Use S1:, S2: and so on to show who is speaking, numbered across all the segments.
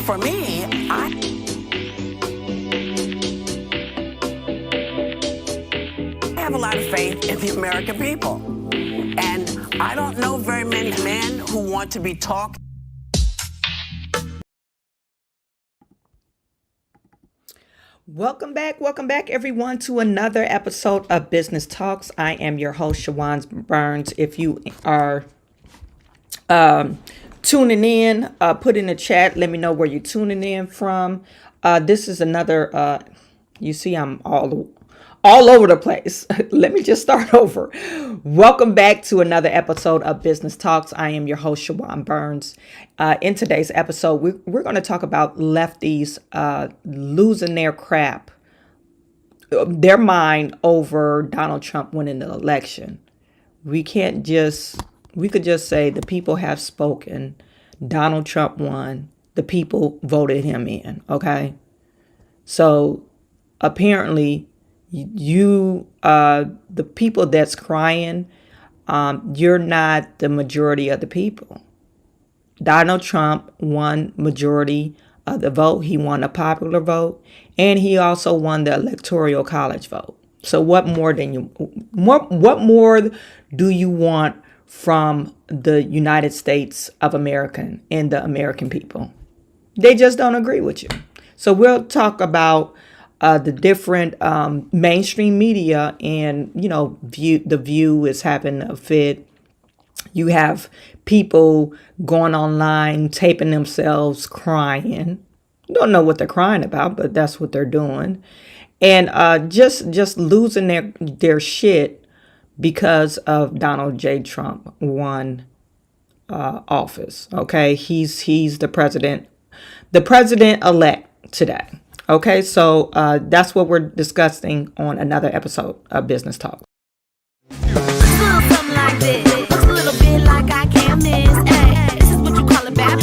S1: for me, I have a lot of faith in the American people. And I don't know very many men who want to be talked.
S2: Welcome back, everyone, to another episode of Business Talks. I am your host, Chawanne Burns. If you are tuning in, put in the chat. Let me know where you're tuning in from. This is another. You see, I'm all over the place. Let me just start over. Welcome back to another episode of Business Talks. I am your host, Chawanne Burns. In today's episode, we're going to talk about lefties losing their crap, their mind over Donald Trump winning the election. We could just say the people have spoken. Donald Trump won. The people voted him in. Okay. So apparently you, the people that's crying, you're not the majority of the people. Donald Trump won majority of the vote. He won a popular vote, and he also won the electoral college vote. So what more do you want from the United States of America and the American people? They just don't agree with you. So we'll talk about the different mainstream media, and the View is having a fit. You have people going online, taping themselves crying. Don't know what they're crying about, but that's what they're doing, and just losing their shit because of Donald J. Trump won office. Okay, he's the president-elect today. Okay, so that's what we're discussing on another episode of Business Talk.
S3: Something like this. Looks a little bit like I can't miss. Hey, this is what you call a bap.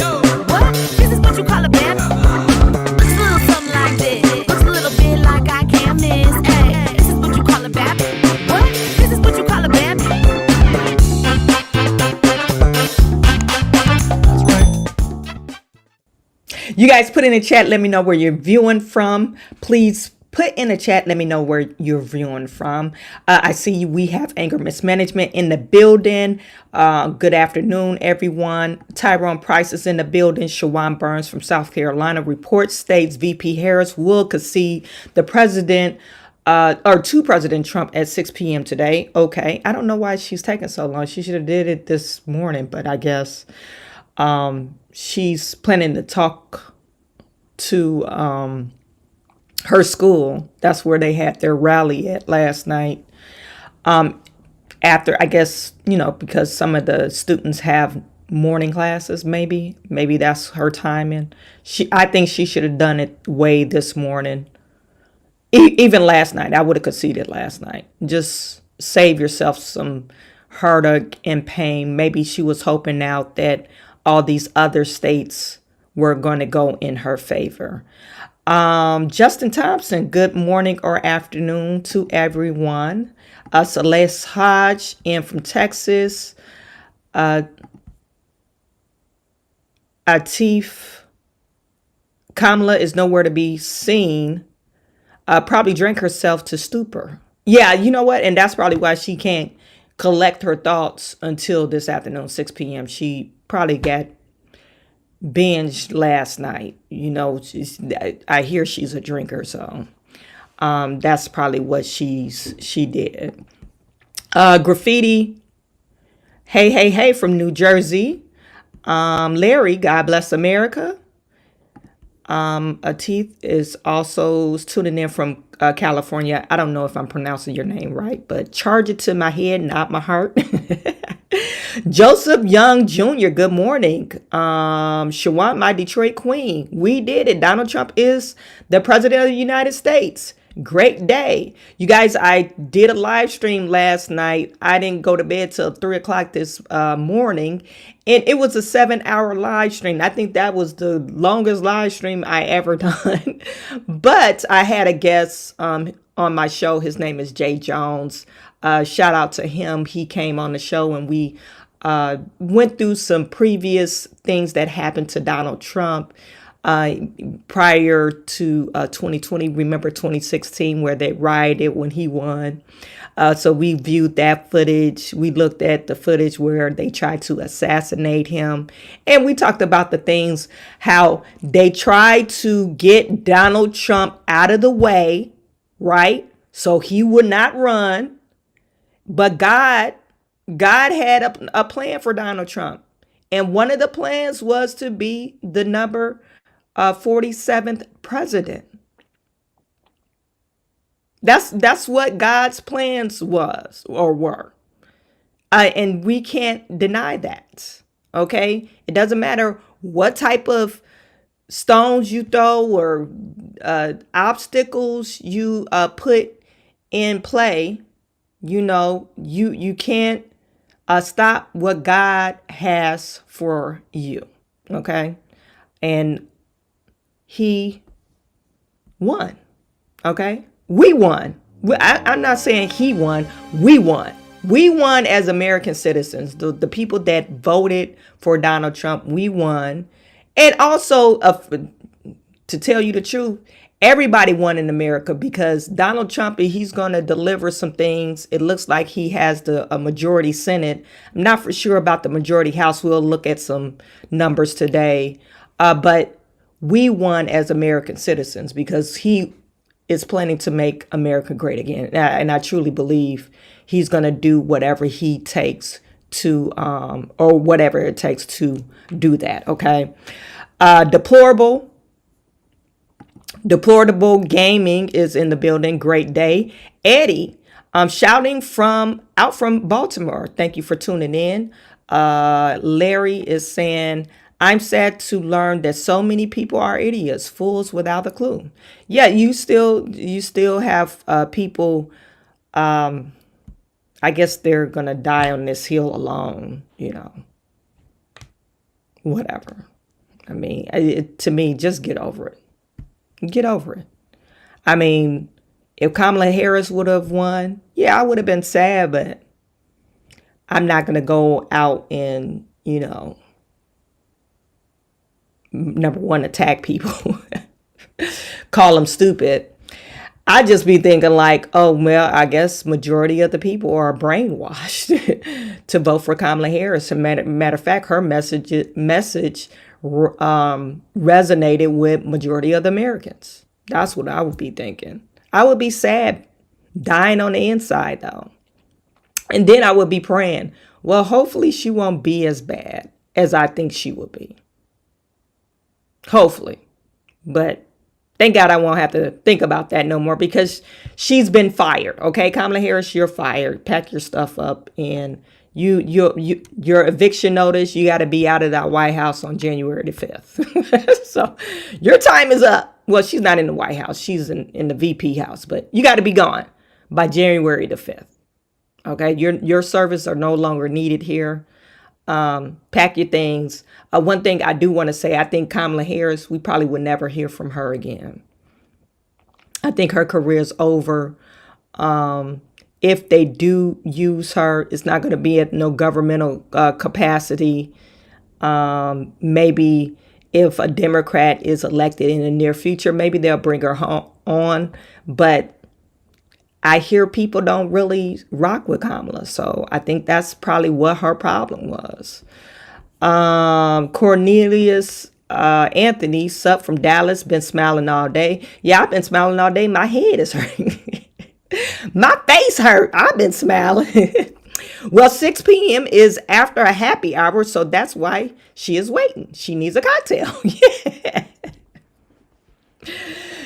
S3: What? This is what you call a bap. Looks a little something like this. Looks a little bit like I can't miss. Hey, this is what you call a bap. What? This is what you call a bap.
S2: That's right. You guys put in the chat. Let me know where you're viewing from. Please put in the chat. Let me know where you're viewing from. I see we have anger mismanagement in the building. Good afternoon, everyone. Tyrone Price is in the building. Chawanne Burns from South Carolina reports states VP Harris will concede the president or to President Trump at 6 p.m. today. Okay. I don't know why she's taking so long. She should have did it this morning, but I guess she's planning to talk to her school. That's where they had their rally at last night. After, I guess, because some of the students have morning classes, maybe that's her timing. I think she should have done it way this morning. Even last night, I would have conceded last night. Just save yourself some heartache and pain. Maybe she was hoping out that all these other states were going to go in her favor. Justin Thompson, good morning or afternoon to everyone. Celeste Hodge in from Texas. Atif Kamala is nowhere to be seen. Probably drank herself to stupor. Yeah, you know what? And that's probably why she can't collect her thoughts until this afternoon, 6 p.m. She probably got binged last night. I hear she's a drinker, so that's probably what she did. Graffiti, hey from New Jersey. Larry, God bless America. Ateeth is also tuning in from California. I don't know if I'm pronouncing your name right, but charge it to my head, not my heart. Joseph Young Jr., good morning. Chawanne, my Detroit queen. We did it. Donald Trump is the president of the United States. Great day. You guys, I did a live stream last night. I didn't go to bed till 3 o'clock this morning. And it was a 7-hour live stream. I think that was the longest live stream I ever done. But I had a guest on my show. His name is Jay Jones. Shout out to him. He came on the show and we went through some previous things that happened to Donald Trump. prior to 2020. Remember 2016 where they rioted when he won. So we viewed that footage. We looked at the footage where they tried to assassinate him. And we talked about the things, how they tried to get Donald Trump out of the way, right? So he would not run. But God had a plan for Donald Trump. And one of the plans was to be the number 47th president. That's what God's plans was or were. And we can't deny that. Okay? It doesn't matter what type of stones you throw or obstacles you put in play. You know, you can't stop what God has for you. Okay? And he won. Okay? We won. I'm not saying he won. We won. We won as American citizens. The people that voted for Donald Trump, we won. And also, to tell you the truth, everybody won in America because Donald Trump, he's going to deliver some things. It looks like he has a majority Senate. I'm not for sure about the majority House. We'll look at some numbers today. But we won as American citizens because he is planning to make America great again. And I truly believe he's going to do whatever he takes to, or whatever it takes to do that. Okay. Deplorable Gaming is in the building. Great day. Eddie, shouting out from Baltimore. Thank you for tuning in. Larry is saying, I'm sad to learn that so many people are idiots, fools without a clue. Yeah, you still have people. I guess they're gonna die on this hill alone. You know, whatever. I mean, to me, just get over it. Get over it. I mean, if Kamala Harris would have won, yeah, I would have been sad, but I'm not gonna go out and, you know, number one, attack people, call them stupid. I just be thinking like, oh, well, I guess majority of the people are brainwashed to vote for Kamala Harris. Matter of fact, her message resonated with majority of the Americans. That's what I would be thinking. I would be sad, dying on the inside though. And then I would be praying, well, hopefully she won't be as bad as I think she would be. Hopefully. But thank God I won't have to think about that no more because she's been fired. Okay, Kamala Harris, you're fired. Pack your stuff up and your eviction notice, you got to be out of that White House on January the 5th. So your time is up. Well, she's not in the White House. She's in the VP house, but you got to be gone by January the 5th. Okay, your services are no longer needed here. Pack your things. One thing I do want to say, I think Kamala Harris, we probably would never hear from her again. I think her career is over. If they do use her, it's not going to be at no governmental capacity. Maybe if a Democrat is elected in the near future, maybe they'll bring her on. But I hear people don't really rock with Kamala. So I think that's probably what her problem was. Cornelius Anthony, sup from Dallas, been smiling all day. Yeah, I've been smiling all day. My head is hurting. My face hurt. I've been smiling. Well, 6 p.m. is after a happy hour, so that's why she is waiting. She needs a cocktail. Yeah.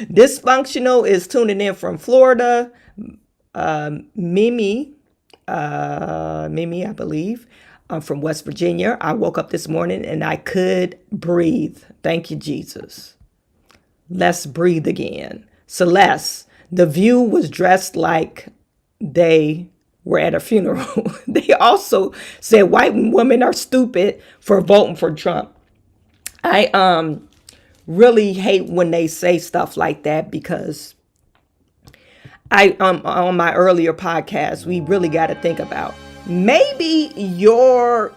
S2: Dysfunctional is tuning in from Florida. Mimi, I believe, from West Virginia. I woke up this morning and I could breathe. Thank you, Jesus. Let's breathe again. Celeste, The View was dressed like they were at a funeral. They also said white women are stupid for voting for Trump. I really hate when they say stuff like that because on my earlier podcast, we really got to think about maybe your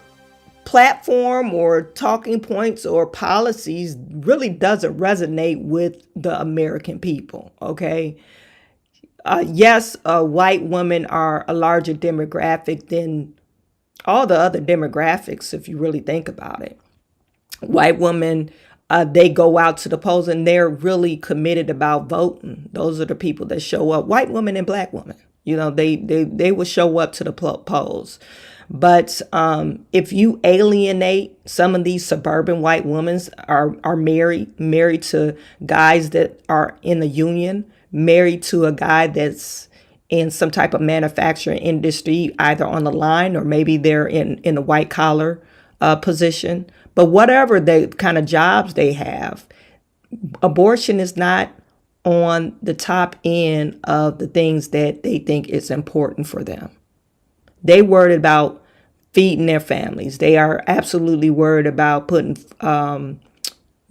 S2: platform or talking points or policies really doesn't resonate with the American people. Okay. Yes, white women are a larger demographic than all the other demographics, if you really think about it. White women, they go out to the polls and they're really committed about voting. Those are the people that show up. White women and black women, they will show up to the polls. But if you alienate some of these suburban white women are married to guys that are in the union, married to a guy that's in some type of manufacturing industry, either on the line or maybe they're in a white collar position. But whatever the kind of jobs they have, abortion is not on the top end of the things that they think is important for them. They worried about feeding their families. They are absolutely worried about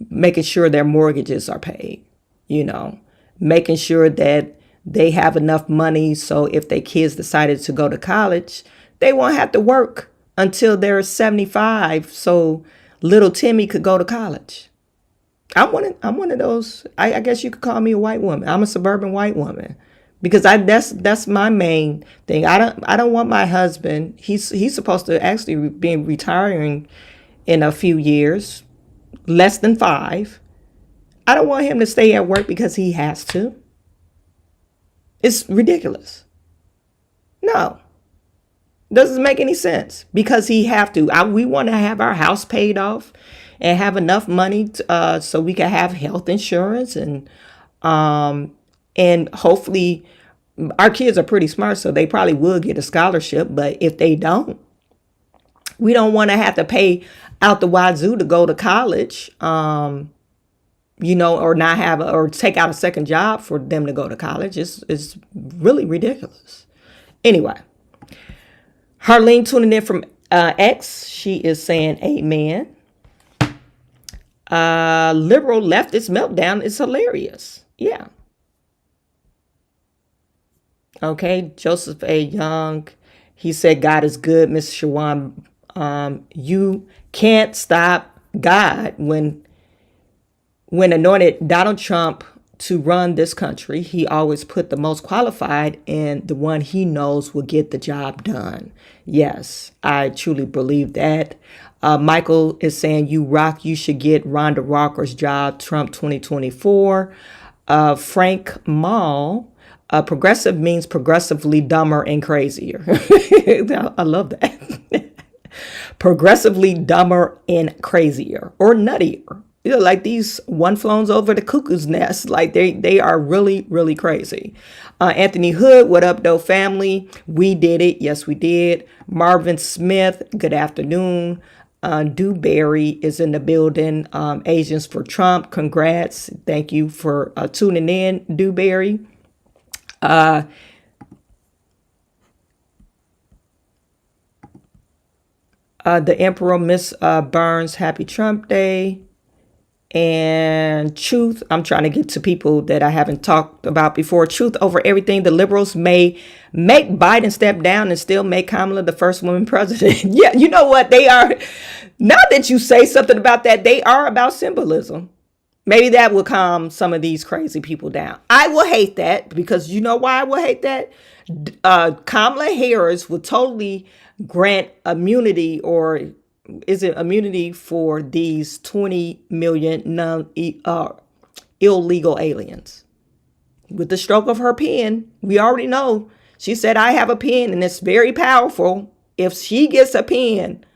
S2: making sure their mortgages are paid, making sure that they have enough money so if their kids decided to go to college, they won't have to work until they're 75 so little Timmy could go to college. I'm one of those. I guess you could call me a white woman. I'm a suburban white woman. Because that's my main thing. I don't want my husband. He's supposed to actually be retiring in a few years, less than 5. I don't want him to stay at work because he has to. It's ridiculous. No, doesn't make any sense because he have to. We want to have our house paid off and have enough money so we can have health insurance and hopefully our kids are pretty smart, so they probably will get a scholarship. But if they don't, we don't want to have to pay out the wazoo to go to college, or not have or take out a second job for them to go to college. It's really ridiculous. Anyway, Harleen tuning in from X. She is saying amen. Liberal leftist meltdown is hilarious. Yeah. Okay, Joseph A. Young, he said, God is good, Miss Chawanne. You can't stop God. When anointed Donald Trump to run this country, he always put the most qualified and the one he knows will get the job done. Yes, I truly believe that. Michael is saying, you rock, you should get Rhonda Walker's job, Trump 2024. Frank Mall, progressive means progressively dumber and crazier. I love that. Progressively dumber and crazier or nuttier. Like these one flown over the cuckoo's nest. Like they are really, really crazy. Anthony Hood, what up, though, family? We did it. Yes, we did. Marvin Smith, good afternoon. Dewberry is in the building. Asians for Trump. Congrats. Thank you for tuning in, Dewberry. The Emperor, Miss Burns, happy Trump Day. And Truth, I'm trying to get to people that I haven't talked about before. Truth over everything. The liberals may make Biden step down and still make Kamala the first woman president. Yeah, you know what? They are, now that you say something about that, they are about symbolism. Maybe that will calm some of these crazy people down. I will hate that because you know why I will hate that? Kamala Harris will totally grant immunity, or is it immunity for these 20 million illegal aliens? With the stroke of her pen, we already know. She said, I have a pen and it's very powerful. If she gets a pen,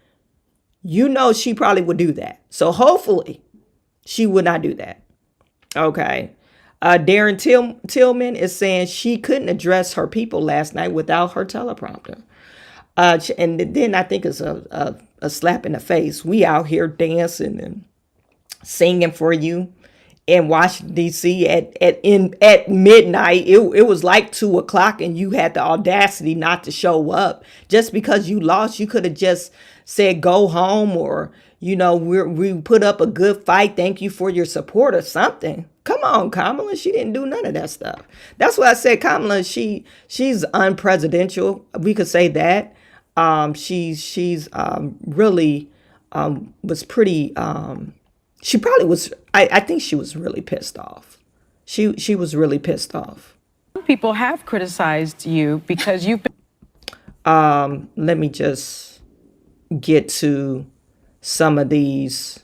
S2: she probably would do that. So hopefully she would not do that. Okay. Darren Tillman is saying she couldn't address her people last night without her teleprompter. And then I think it's a slap in the face. We out here dancing and singing for you in Washington, D.C. at midnight. It was like 2:00 and you had the audacity not to show up. Just because you lost, you could have just said go home, or we put up a good fight. Thank you for your support or something. Come on, Kamala. She didn't do none of that stuff. That's why I said Kamala, she's unpresidential. We could say that. She's really was pretty, she probably was, I think she was really pissed off. She was really pissed off.
S4: People have criticized you because you've been.
S2: Let me just get to some of these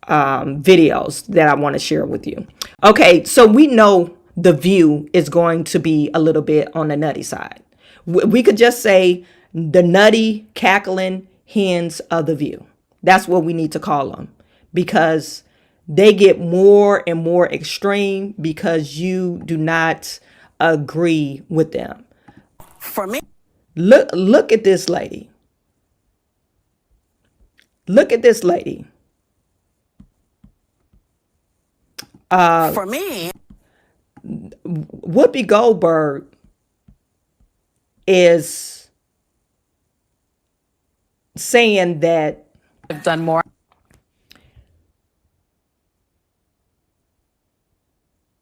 S2: videos that I want to share with you. Okay, so we know The View is going to be a little bit on the nutty side. We could just say the nutty, cackling hens of The View. That's what we need to call them, because they get more and more extreme because you do not agree with them.
S1: For me,
S2: Look at this lady. Look at this lady.
S1: for me,
S2: Whoopi Goldberg is saying that
S4: Have done more.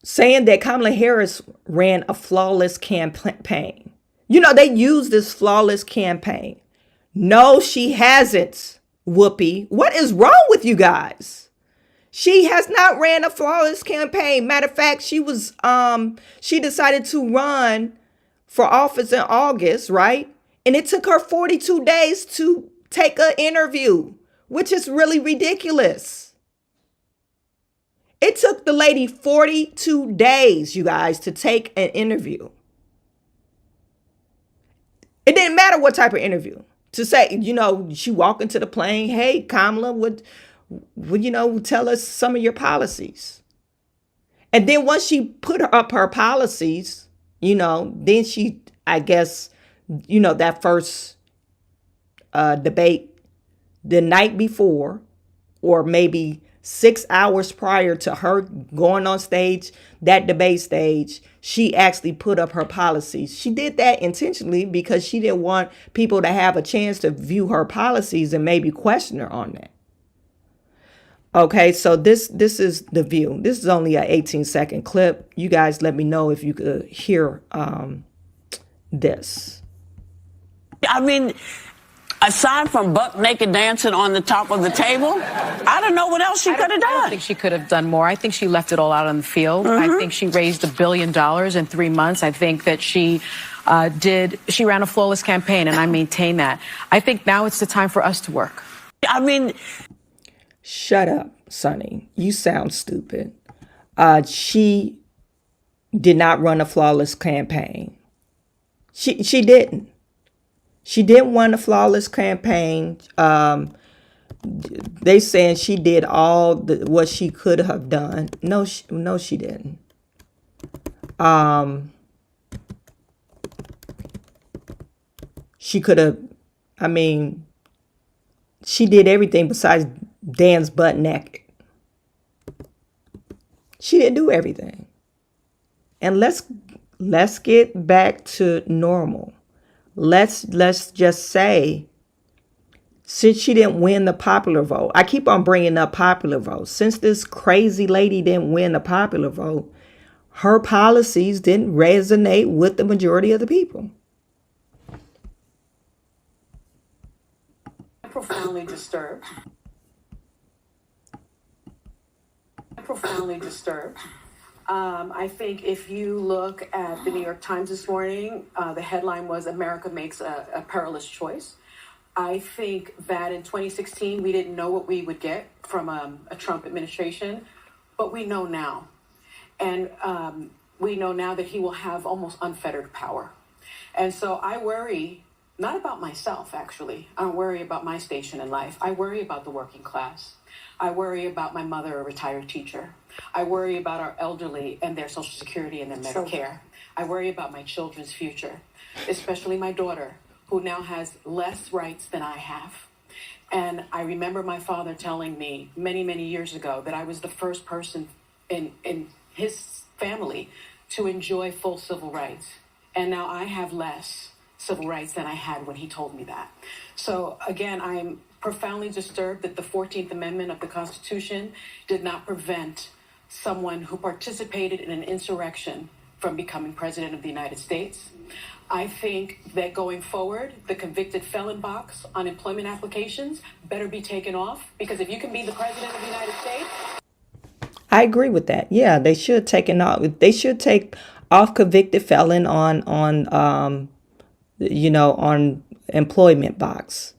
S2: Kamala Harris ran a flawless campaign. You know, they use this flawless campaign. No, she hasn't, Whoopi. What is wrong with you guys? She has not ran a flawless campaign. Matter of fact, she decided to run for office in August, right? And it took her 42 days to take an interview, which is really ridiculous. It took the lady 42 days, you guys, to take an interview. It didn't matter what type of interview. To say, you know, she walked into the plane, hey, Kamala, would you know, tell us some of your policies. And then once she put up her policies, you know, then she, I guess, you know, that first debate the night before, or maybe 6 hours prior to her going on stage, that debate stage, she actually put up her policies. She did that intentionally because she didn't want people to have a chance to view her policies and maybe question her on that. Okay, so this is The View. This is only an 18-second clip. You guys let me know if you could hear this.
S1: I mean, aside from buck naked dancing on the top of the table, I don't know what else she could have
S4: I don't
S1: done.
S4: think she could have done more. I think she left it all out on the field. I think she raised $1 billion in 3 months. I think that she ran a flawless campaign, and I maintain that. I think now it's the time for us to work.
S1: I mean,
S2: Shut up, Sonny. You sound stupid. She did not run a flawless campaign. She didn't. She didn't run a flawless campaign. They saying she did all what she could have done. No, she didn't. She could have. I mean, she did everything besides dance butt naked. She didn't do everything. And let's get back to normal. Let's just say, since she didn't win the popular vote, I keep on bringing up popular vote. Since this crazy lady didn't win the popular vote, her policies didn't resonate with the majority of the people.
S5: Profoundly disturbed. I think if you look at the New York Times this morning, the headline was America Makes a Perilous Choice. I think that in 2016, we didn't know what we would get from a Trump administration, but we know now. And we know now that he will have almost unfettered power. And so I worry, not about myself, actually. I don't worry about my station in life. I worry about the working class. I worry about my mother, a retired teacher. I worry about our elderly and their Social Security and their Medicare. I worry about my children's future, especially my daughter, who now has less rights than I have. And I remember my father telling me many, many years ago that I was the first person in his family to enjoy full civil rights. And now I have less civil rights than I had when he told me that. So again, I am profoundly disturbed that the 14th Amendment of the Constitution did not prevent someone who participated in an insurrection from becoming president of the United States. I think that going forward, the convicted felon box on employment applications better be taken off, because if you can be the president of the United States.
S2: I agree with that. Yeah, they should take it off. They should take off convicted felon on on employment box.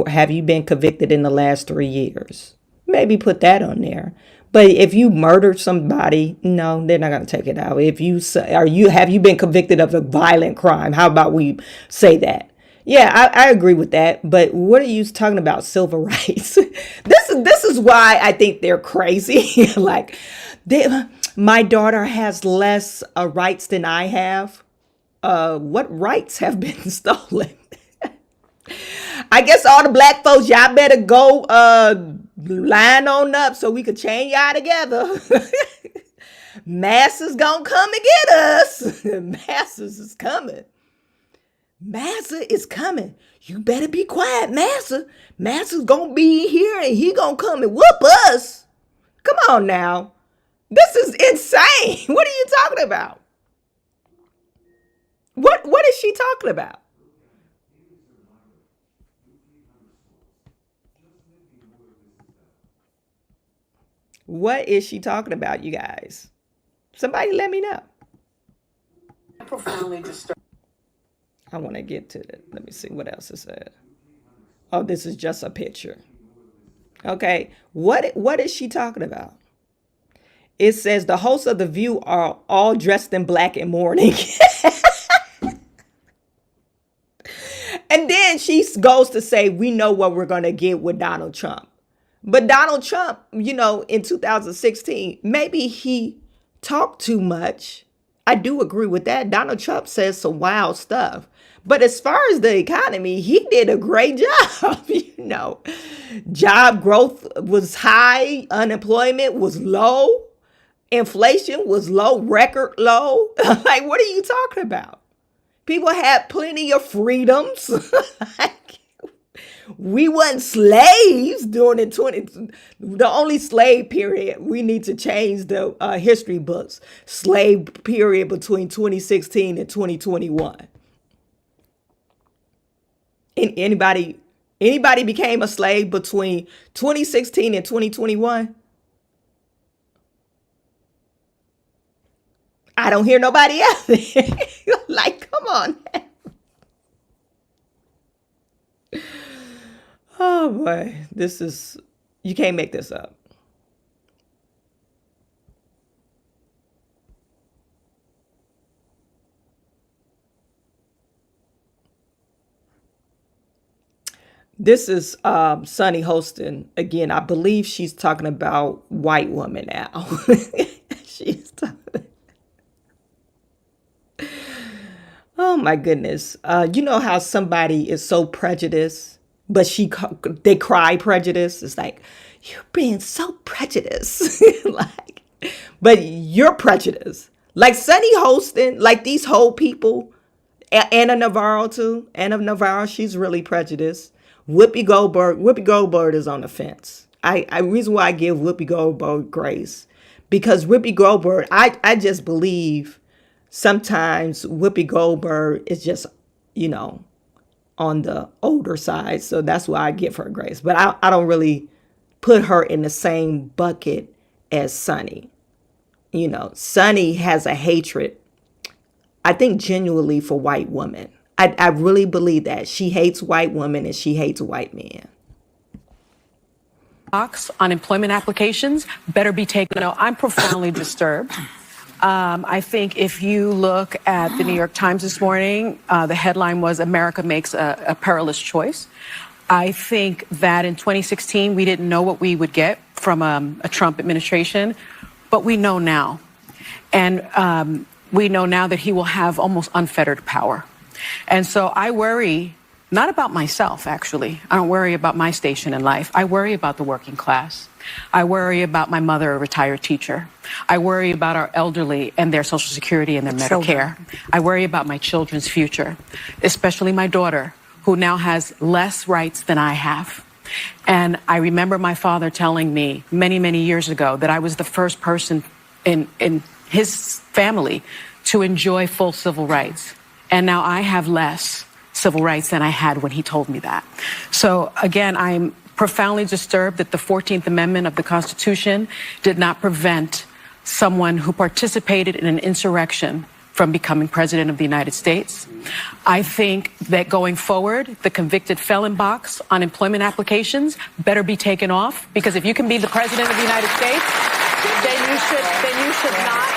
S2: Have you been convicted in the last 3 years? Maybe put that on there. But if you murdered somebody, no, they're not going to take it out. If you say, have you been convicted of a violent crime? How about we say that? Yeah, I agree with that. But what are you talking about? Civil rights? This is why I think they're crazy. Like, my daughter has less rights than I have. What rights have been stolen? I guess all the black folks, y'all better go line on up so we could chain y'all together. Massa's gonna come and get us. Massa's is coming. Massa is coming. You better be quiet, Massa. Massa's gonna be here and he gonna come and whoop us. Come on now. This is insane. What are you talking about? What is she talking about? What is she talking about, you guys? Somebody let me know.
S5: Profoundly disturbed.
S2: I want to get to it. Let me see what else it said. Oh, this is just a picture. Okay, what is she talking about? It says the hosts of The View are all dressed in black in mourning. And then she goes to say, we know what we're going to get with Donald Trump. But Donald Trump, in 2016, maybe he talked too much. I do agree with that. Donald Trump says some wild stuff. But as far as the economy, he did a great job. Job growth was high. Unemployment was low. Inflation was low, record low. Like, what are you talking about? People had plenty of freedoms. We wasn't slaves during the only slave period. We need to change the history books. Slave period between 2016 and 2021. Anybody became a slave between 2016 and 2021? I don't hear nobody else. Like, come on. Oh boy, you can't make this up. This is Sunny hosting again. I believe she's talking about white woman now. She's talking. Oh my goodness. You know how somebody is so prejudiced, but they cry prejudice. It's like, you're being so prejudiced. But you're prejudiced. Like Sunny hosting, like these whole people, Anna Navarro too. Anna Navarro, she's really prejudiced. Whoopi Goldberg is on the fence. Reason why I give Whoopi Goldberg grace, because Whoopi Goldberg, I just believe sometimes Whoopi Goldberg is just, on the older side. So that's why I give her grace. But I don't really put her in the same bucket as Sunny. Sunny has a hatred, I think, genuinely for white women. I really believe that. She hates white women and she hates white men.
S4: Box on employment applications better be taken. I'm profoundly disturbed. I think if you look at the New York Times this morning, the headline was America makes a perilous choice. I think that in 2016, we didn't know what we would get from a Trump administration, but we know now. And we know now that he will have almost unfettered power. And so I worry not about myself, actually. I don't worry about my station in life. I worry about the working class. I worry about my mother, a retired teacher. I worry about our elderly and their Social Security and their Medicare. I worry about my children's future, especially my daughter, who now has less rights than I have. And I remember my father telling me many, many years ago that I was the first person in his family to enjoy full civil rights. And now I have less civil rights than I had when he told me that. So again, I'm profoundly disturbed that the 14th Amendment of the Constitution did not prevent someone who participated in an insurrection from becoming president of the United States. I think that going forward, the convicted felon box on employment applications better be taken off, because if you can be the president of the United States, then you should not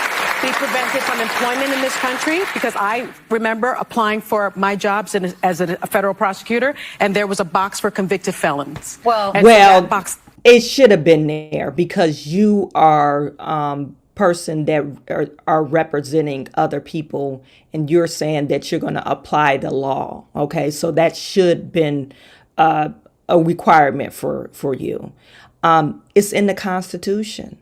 S4: be prevented from employment in this country, because I remember applying for my jobs as a federal prosecutor, and there was a box for convicted felons.
S2: Well,
S4: that box,
S2: it should have been there because you are person that are representing other people, and you're saying that you're going to apply the law. Okay, so that should have been a requirement for you. It's in the Constitution.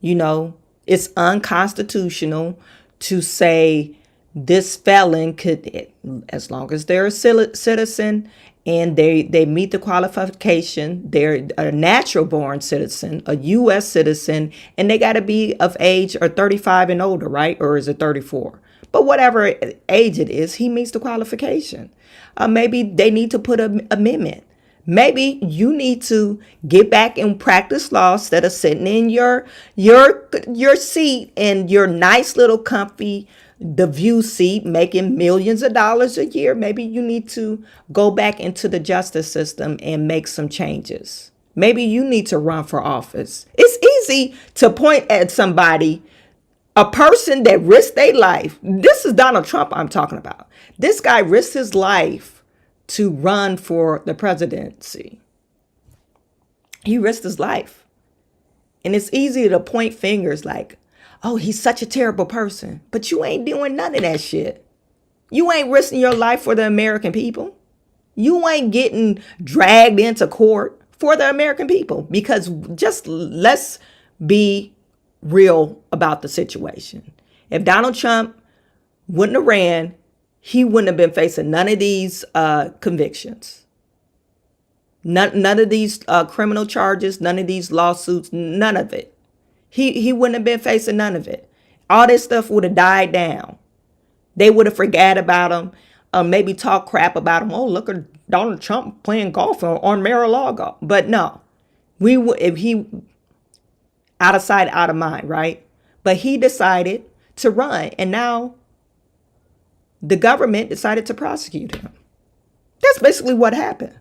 S2: You know, it's unconstitutional to say this felon could, as long as they're a citizen and they meet the qualification, they're a natural born citizen, a U.S. citizen, and they got to be of age or 35 and older, right? Or is it 34? But whatever age it is, he meets the qualification. Maybe they need to put an amendment. Maybe you need to get back and practice law instead of sitting in your seat in your nice little comfy The View seat, making millions of dollars a year. Maybe you need to go back into the justice system and make some changes. Maybe you need to run for office. It's easy to point at somebody, a person that risked their life. This is Donald Trump I'm talking about. This guy risked his life to run for the presidency. He risked his life. And it's easy to point fingers like, oh, he's such a terrible person. But you ain't doing none of that shit. You ain't risking your life for the American people. You ain't getting dragged into court for the American people. Because just let's be real about the situation. If Donald Trump wouldn't have ran, he wouldn't have been facing none of these convictions. None of these criminal charges, none of these lawsuits, none of it. He wouldn't have been facing none of it. All this stuff would have died down. They would have forgot about him, maybe talk crap about him. Oh, look at Donald Trump playing golf on Mar-a-Lago. But no, if he out of sight, out of mind, right? But he decided to run, and now the government decided to prosecute him. That's basically what happened.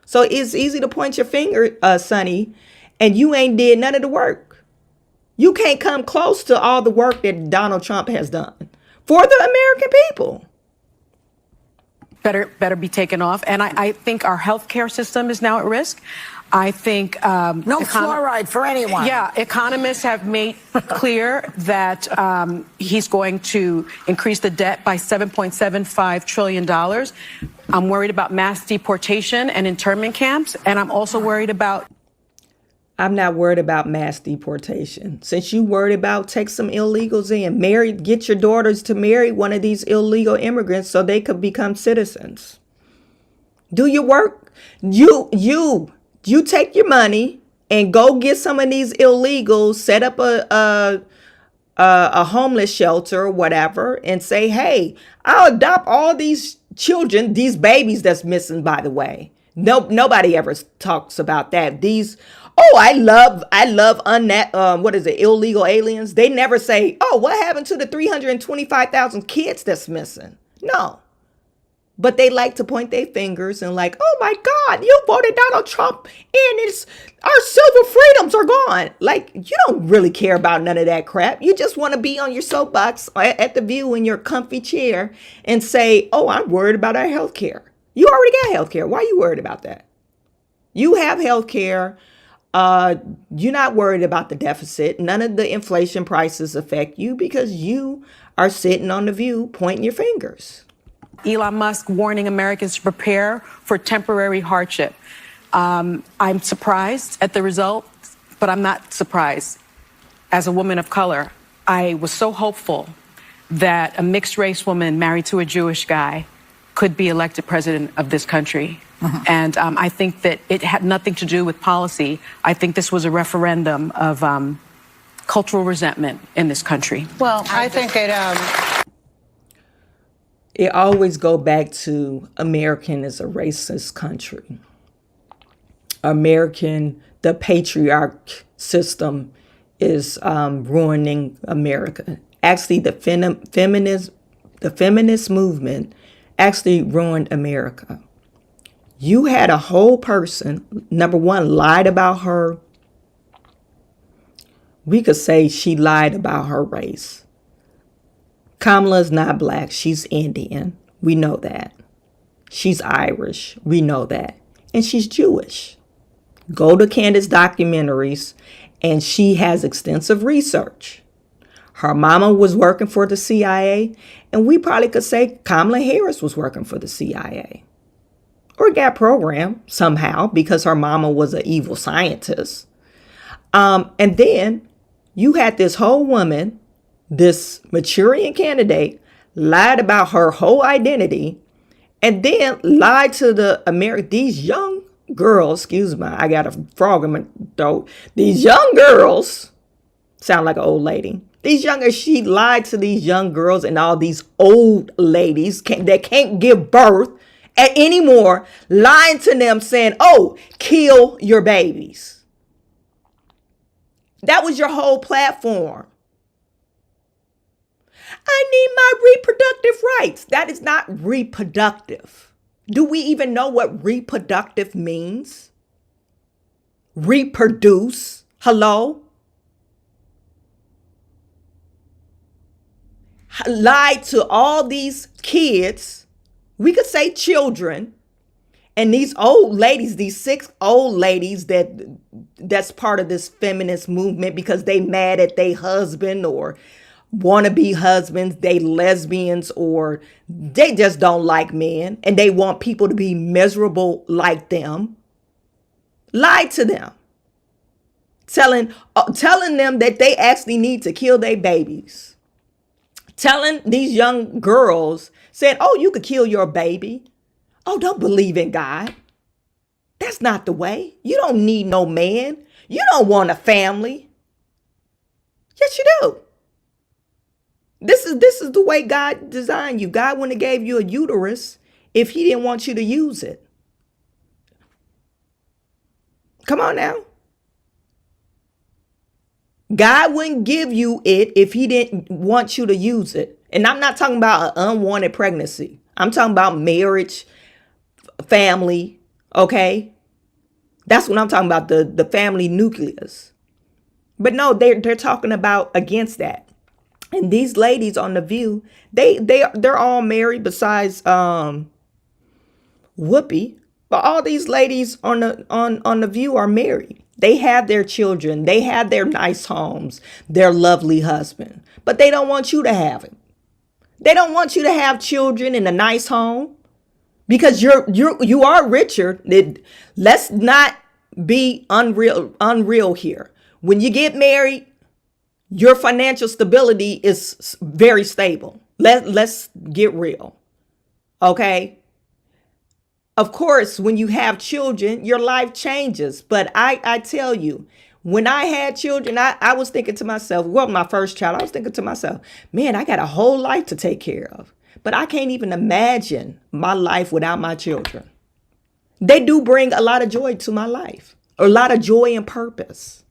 S2: So it's easy to point your finger, Sonny, and you ain't did none of the work. You can't come close to all the work that Donald Trump has done for the American people.
S4: Better be taken off. And I think our healthcare system is now at risk. I think
S6: no fluoride for anyone.
S4: Yeah, economists have made clear that he's going to increase the debt by $7.75 trillion. I'm worried about mass deportation and internment camps, and I'm also worried about...
S2: I'm not worried about mass deportation. Since you worried about take some illegals in, get your daughters to marry one of these illegal immigrants so they could become citizens. Do your work. You take your money and go get some of these illegals, set up a homeless shelter or whatever, and say, hey, I'll adopt all these children, these babies that's missing, by the way. Nobody ever talks about that. I love illegal aliens. They never say, oh, what happened to the 325,000 kids that's missing? No. But they like to point their fingers and like, oh my God, you voted Donald Trump and our civil freedoms are gone. Like, you don't really care about none of that crap. You just want to be on your soapbox at the View in your comfy chair and say, oh, I'm worried about our health care. You already got health care. Why are you worried about that? You have health care. You're not worried about the deficit. None of the inflation prices affect you because you are sitting on the View pointing your fingers.
S4: Elon Musk warning Americans to prepare for temporary hardship. I'm surprised at the result, but I'm not surprised. As a woman of color, I was so hopeful that a mixed race woman married to a Jewish guy could be elected president of this country. Mm-hmm. And I think that it had nothing to do with policy. I think this was a referendum of cultural resentment in this country.
S6: Well, I think it...
S2: it always go back to American is a racist country. American, the patriarch system is ruining America. Actually, the feminist movement actually ruined America. You had a whole person, number one, lied about her. We could say she lied about her race. Kamala's not black. She's Indian. We know that. She's Irish. We know that. And she's Jewish. Go to Candace's documentaries, and she has extensive research. Her mama was working for the CIA, and we probably could say Kamala Harris was working for the CIA. Or got programmed somehow because her mama was an evil scientist. And then you had this whole woman, this Manchurian candidate, lied about her whole identity, and then lied to these young girls, excuse me, I got a frog in my throat. These young girls, sound like an old lady. She lied to these young girls and all these old ladies that can't give birth anymore, lying to them saying, oh, kill your babies. That was your whole platform. I need my reproductive rights. That is not reproductive. Do we even know what reproductive means? Reproduce. Hello? Lied to all these kids. We could say children. And these old ladies, these 6 old ladies that's part of this feminist movement because they mad at their husband or wannabe husbands, they lesbians, or they just don't like men and they want people to be miserable like them. Lied to them. Telling them that they actually need to kill their babies. Telling these young girls, saying, oh, you could kill your baby. Oh, don't believe in God. That's not the way. You don't need no man. You don't want a family. Yes, you do. This is the way God designed you. God wouldn't have gave you a uterus if he didn't want you to use it. Come on now. God wouldn't give you it if he didn't want you to use it. And I'm not talking about an unwanted pregnancy. I'm talking about marriage, family, okay? That's what I'm talking about, the family nucleus. But no, they're talking about against that. And these ladies on The View, they're all married besides Whoopi. But all these ladies on the View are married. They have their children. They have their nice homes, their lovely husband. But they don't want you to have it. They don't want you to have children in a nice home because you are richer. Let's not be unreal here. When you get married, your financial stability is very stable. Let's get real. Okay? Of course, when you have children, your life changes. But I tell you, when I had children, I was thinking to myself, well, my first child, I was thinking to myself, man, I got a whole life to take care of. But I can't even imagine my life without my children. They do bring a lot of joy to my life, a lot of joy and purpose.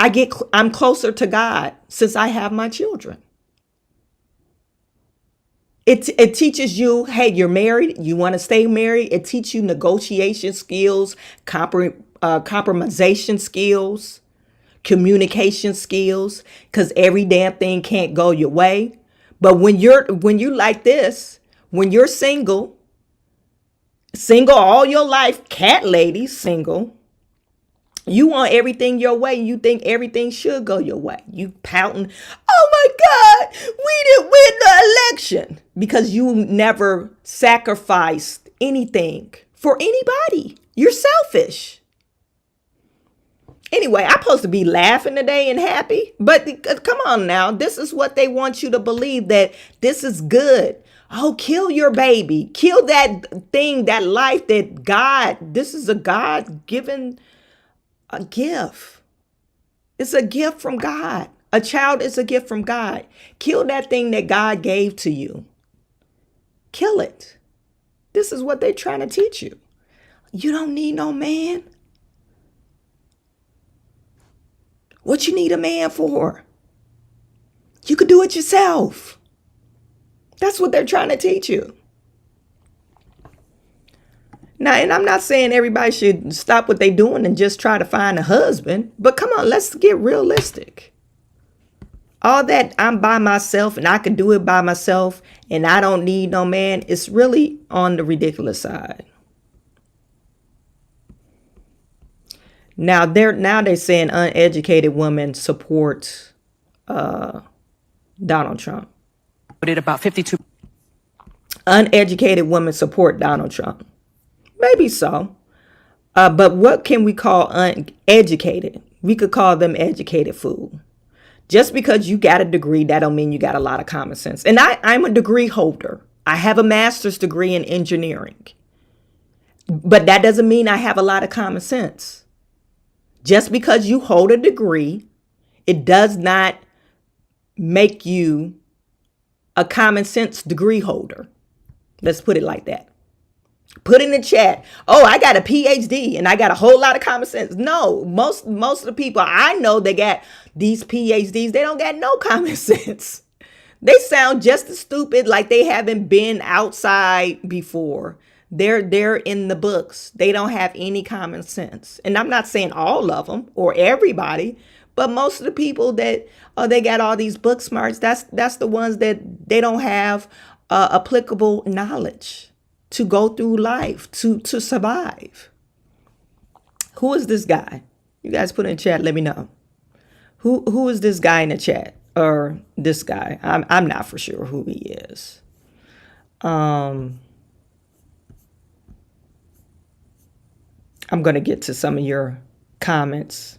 S2: I'm closer to God since I have my children. It teaches you, hey, you're married, you want to stay married. It teaches you negotiation skills, compromisation skills, communication skills, because every damn thing can't go your way. But when you're like this, when you're single all your life, cat ladies, single, you want everything your way. You think everything should go your way. You pouting, oh my God, we didn't win the election because you never sacrificed anything for anybody. You're selfish. Anyway, I'm supposed to be laughing today and happy, but come on now. This is what they want you to believe, that this is good. Oh, kill your baby. Kill that thing, that life that this is a God-given a gift. It's a gift from God, A child is a gift from God. Kill that thing that God gave to you. Kill it. This is what they're trying to teach you. You don't need no man. What you need a man for? You could do it yourself. That's what they're trying to teach you. Now, and I'm not saying everybody should stop what they're doing and just try to find a husband, but come on, let's get realistic. All that I'm by myself and I can do it by myself and I don't need no man, it's really on the ridiculous side. Now they're saying uneducated women support Donald Trump.
S4: Voted about 52.
S2: Uneducated women support Donald Trump. Maybe so. But what can we call uneducated? We could call them educated fool. Just because you got a degree, that don't mean you got a lot of common sense. And I'm a degree holder. I have a master's degree in engineering. But that doesn't mean I have a lot of common sense. Just because you hold a degree, it does not make you a common sense degree holder. Let's put it like that. Put in the chat, oh, I got a PhD and I got a whole lot of common sense. No, most of the people I know that got these PhDs, they don't got no common sense. They sound just as stupid, like they haven't been outside before. They're in the books. They don't have any common sense. And I'm not saying all of them or everybody, but most of the people that they got all these book smarts, that's the ones that they don't have applicable knowledge to go through life, to survive. Who is this guy? You guys put in chat, let me know. Who is this guy in the chat? Or this guy? I'm not for sure who he is. I'm going to get to some of your comments.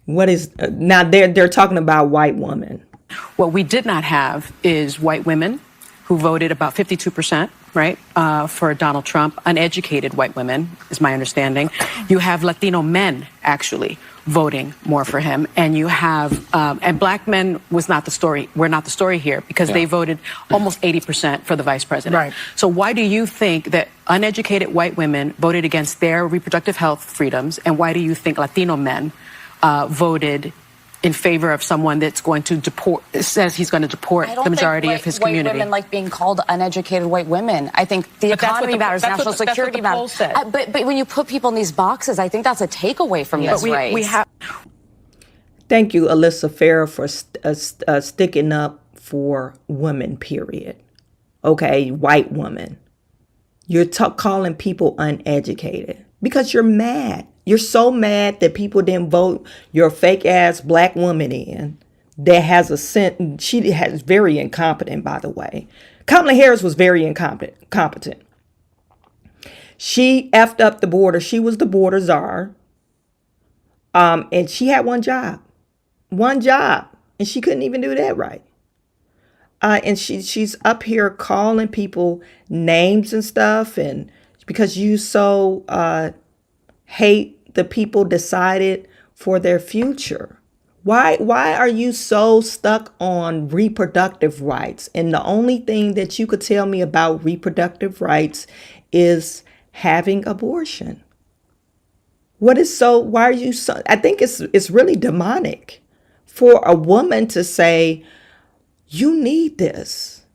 S2: What is now they're talking about white women.
S4: What we did not have is white women who voted about 52%, right, for Donald Trump. Uneducated white women, is my understanding. You have Latino men, actually, voting more for him. And you have, and black men was not the story. We're not the story here because they voted almost 80% for the vice president. Right. So why do you think that uneducated white women voted against their reproductive health freedoms? And why do you think Latino men voted in favor of someone that's going to deport, says he's going to deport the majority of his community?
S7: White women like being called uneducated white women. I think the economy matters, national security matters. But when you put people in these boxes, I think that's a takeaway from this race.
S2: Thank you, Alyssa Farah, for sticking up for women, period. Okay, white women. You're calling people uneducated because you're mad. You're so mad that people didn't vote your fake ass black woman in that has a sense. She has very incompetent, by the way. Kamala Harris was very incompetent. She effed up the border. She was the border czar. And she had one job, and she couldn't even do that right. And she's up here calling people names and stuff, and because you so hate the people decided for their future. Why are you so stuck on reproductive rights? And the only thing that you could tell me about reproductive rights is having abortion. Why are you so, I think it's really demonic for a woman to say, you need this.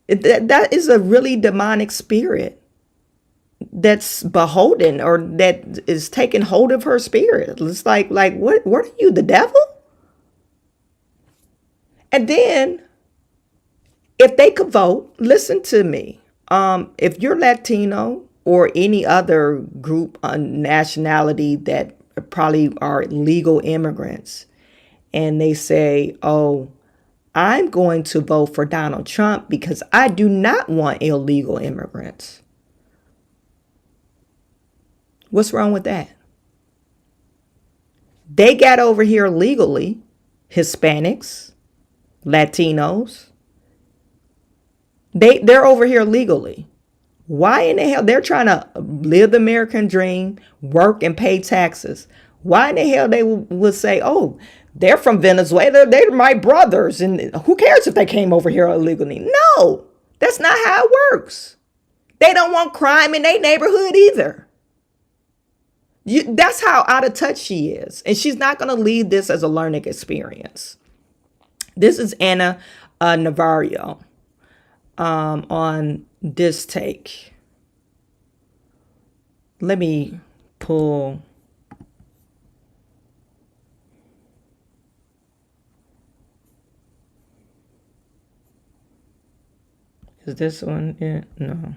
S2: That is a really demonic spirit that's beholden or that is taking hold of her spirit. It's like what are you, the devil? And then if they could vote, listen to me. If you're Latino or any other group nationality that probably are legal immigrants, and they say, oh, I'm going to vote for Donald Trump because I do not want illegal immigrants. What's wrong with that? They got over here legally, Hispanics, Latinos. They're over here legally. Why in the hell they're trying to live the American dream, work and pay taxes? Why in the hell they would say, oh, they're from Venezuela, they're my brothers, and who cares if they came over here illegally? No, that's not how it works. They don't want crime in their neighborhood either. That's how out of touch she is. And she's not going to leave this as a learning experience. This is Anna Navarro on this take. Let me pull. Is this one it? No.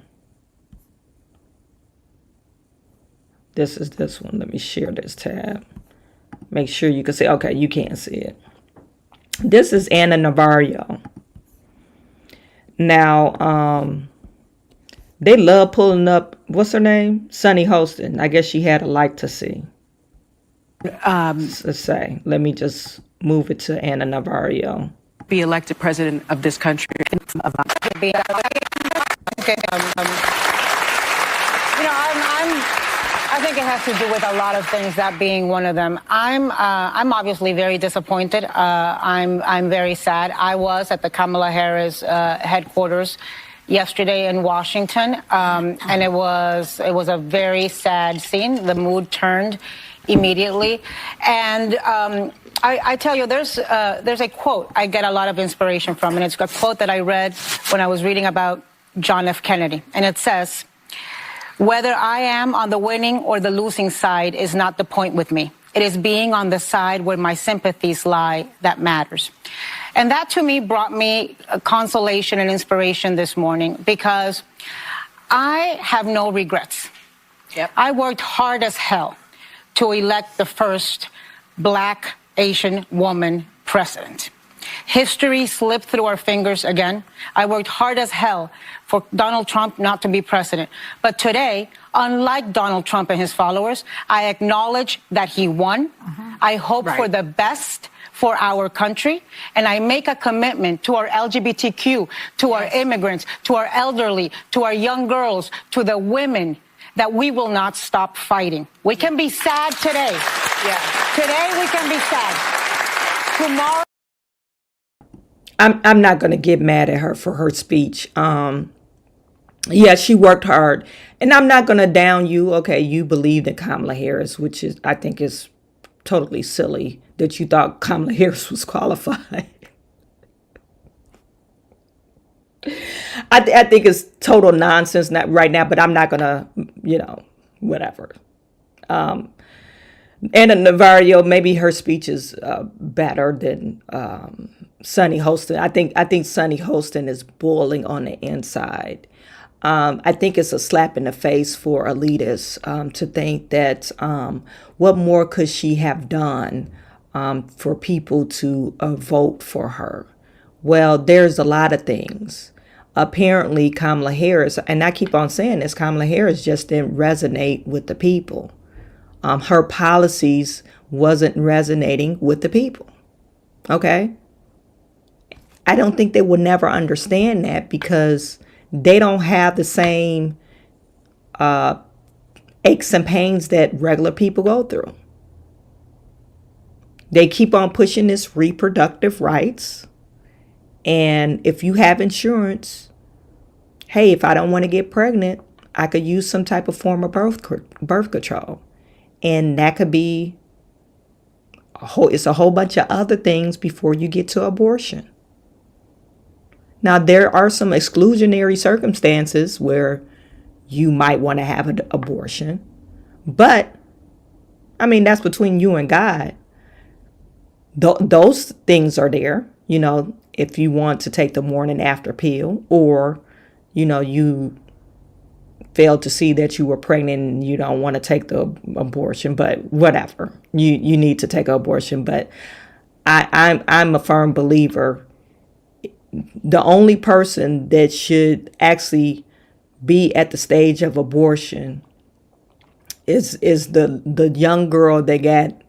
S2: This is this one. Let me share this tab. Make sure you can see. Okay, you can't see it. This is Anna Navarro. Now, they love pulling up, what's her name? Sunny Hostin. I guess she had a like to see. Let's say. Let me just move it to Anna Navarro.
S4: Be elected president of this country.
S8: I think it has to do with a lot of things, that being one of them. I'm obviously very disappointed. I'm very sad. I was at the Kamala Harris headquarters yesterday in Washington, and it was a very sad scene. The mood turned immediately, and I tell you, there's a quote I get a lot of inspiration from, and it's a quote that I read when I was reading about John F. Kennedy, and it says, "Whether I am on the winning or the losing side is not the point with me. It is being on the side where my sympathies lie that matters." And that to me brought me a consolation and inspiration this morning, because I have no regrets.
S4: Yep.
S8: I worked hard as hell to elect the first Black Asian woman president. History slipped through our fingers again. I worked hard as hell for Donald Trump not to be president. But today, unlike Donald Trump and his followers, I acknowledge that he won. I hope for the best for our country. And I make a commitment to our LGBTQ, to our immigrants, to our elderly, to our young girls, to the women, that we will not stop fighting. We can be sad today. Today we can be sad. Tomorrow.
S2: I'm not going to get mad at her for her speech. Yeah, she worked hard, and I'm not going to down you. Okay, you believed in Kamala Harris, which is, I think, is totally silly that you thought Kamala Harris was qualified. I think it's total nonsense right now, but I'm not going to, whatever. Anna Navarro, maybe her speech is better than Sunny Hostin. I think Sunny Hostin is boiling on the inside. I think it's a slap in the face for elitists to think that what more could she have done for people to vote for her? Well, there's a lot of things. Apparently, Kamala Harris, and I keep on saying this, Kamala Harris just didn't resonate with the people. Her policies wasn't resonating with the people. Okay? I don't think they will never understand that, because they don't have the same aches and pains that regular people go through. They keep on pushing this reproductive rights. And if you have insurance, hey, if I don't want to get pregnant, I could use some type of form of birth control. And that could be it's a whole bunch of other things before you get to abortion. Now, there are some exclusionary circumstances where you might want to have an abortion. But, I mean, that's between you and God. Those things are there, if you want to take the morning after pill, or, you failed to see that you were pregnant and you don't want to take the abortion, but whatever, you need to take an abortion. But I'm a firm believer. The only person that should actually be at the stage of abortion is the young girl that got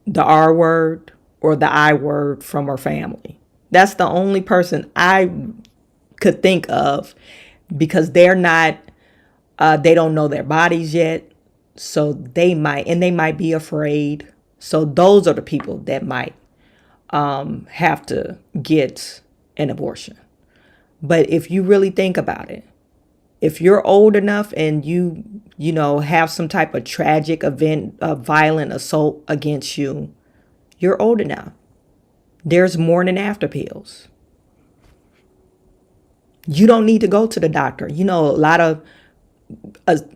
S2: the R word or the I word from her family. That's the only person I could think of because they're not, they don't know their bodies yet. So they might be afraid. So those are the people that might have to get an abortion. But if you really think about it, if you're old enough and you have some type of tragic event, a violent assault against you, you're old enough. There's morning after pills. You don't need to go to the doctor. A lot of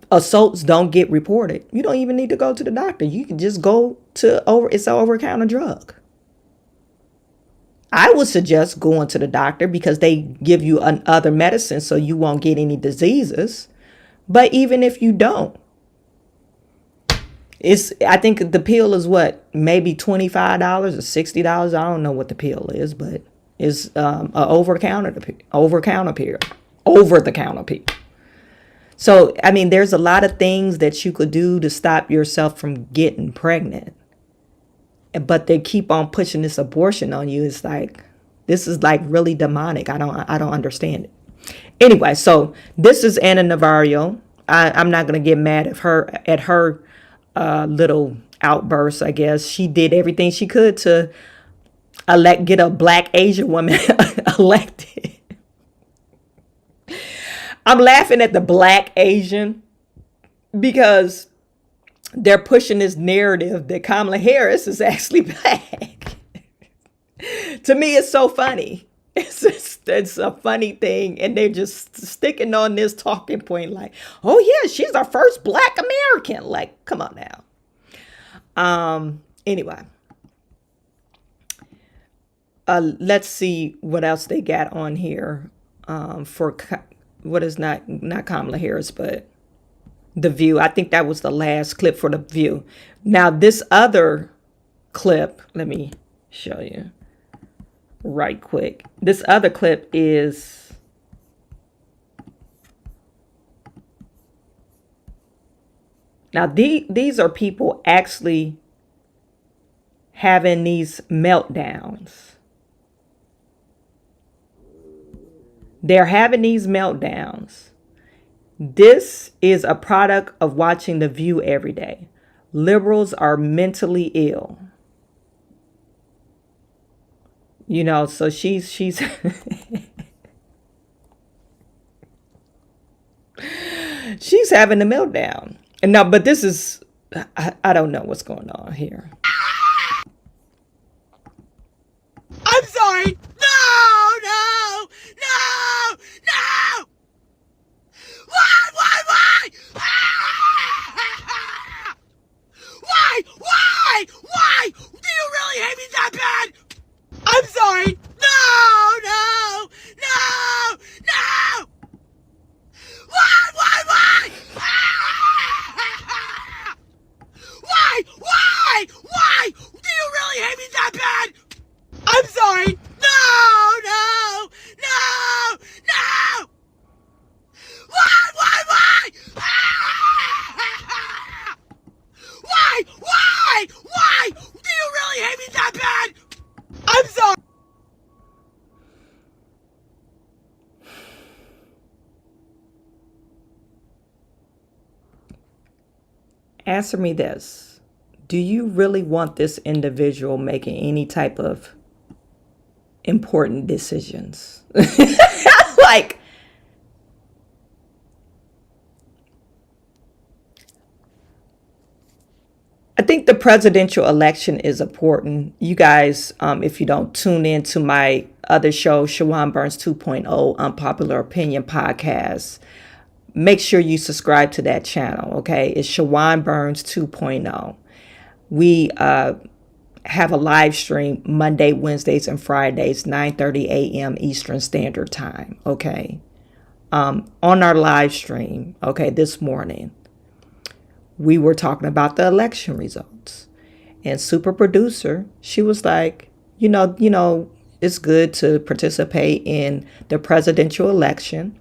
S2: assaults don't get reported. You don't even need to go to the doctor. You can just go to it's an over-the-counter drug. I would suggest going to the doctor because they give you other medicine so you won't get any diseases. But even if you don't, I think the pill is maybe $25 or $60. I don't know what the pill is, but it's an over-the-counter pill. So, I mean, there's a lot of things that you could do to stop yourself from getting pregnant. But they keep on pushing this abortion on you. It's like, this is like really demonic. I don't understand it. Anyway, so this is Anna Navarro. I'm not going to get mad at her little outburst, I guess. She did everything she could to get a black Asian woman elected. I'm laughing at the black Asian because they're pushing this narrative that Kamala Harris is actually black. To me, it's so funny. It's a funny thing. And they're just sticking on this talking point like, oh, yeah, she's our first black American. Like, come on now. Anyway, let's see what else they got on here for what is not Kamala Harris, but The View. I think that was the last clip for The View. Now, this other clip, let me show you right quick. This other clip is now these are people actually having these meltdowns. They're having these meltdowns. This is a product of watching The View every day. Liberals are mentally ill. So she's she's having a meltdown. And now, but this is, I don't know what's going on here.
S6: I'm sorry. No. Why? Why? Do you really hate me that bad? I'm sorry. No. Why? Why? Do you really hate me that bad? I'm sorry. No. Why? Do you really hate me that bad? I'm sorry.
S2: Answer me this. Do you really want this individual making any type of important decisions? Like, I think the presidential election is important. You guys, if you don't tune in to my other show, Chawanne Burns 2.0 Unpopular Opinion Podcast, make sure you subscribe to that channel, okay? It's Chawanne Burns 2.0. We have a live stream Monday, Wednesdays, and Fridays, 9:30 a.m. Eastern Standard Time, okay? On our live stream, okay, this morning, we were talking about the election results. And super producer, she was like, it's good to participate in the presidential election,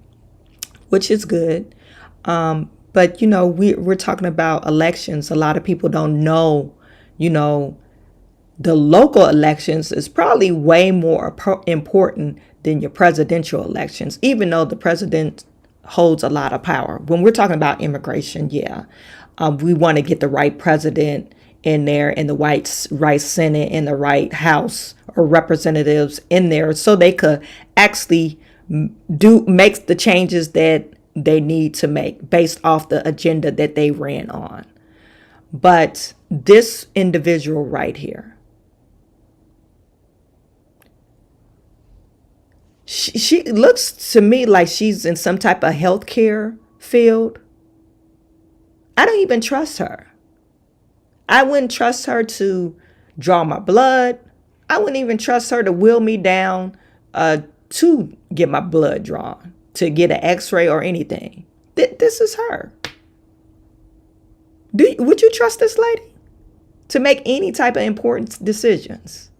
S2: which is good. But, we're talking about elections. A lot of people don't know, the local elections is probably way more important than your presidential elections, even though the president holds a lot of power. When we're talking about immigration, we want to get the right president in there and the right Senate and the right House or representatives in there so they could actually make the changes that they need to make based off the agenda that they ran on. But this individual right here, she looks to me like she's in some type of healthcare field. I don't even trust her. I wouldn't trust her to draw my blood. I wouldn't even trust her to wheel me down to get my blood drawn, to get an x-ray or anything. This is her. Would you trust this lady to make any type of important decisions?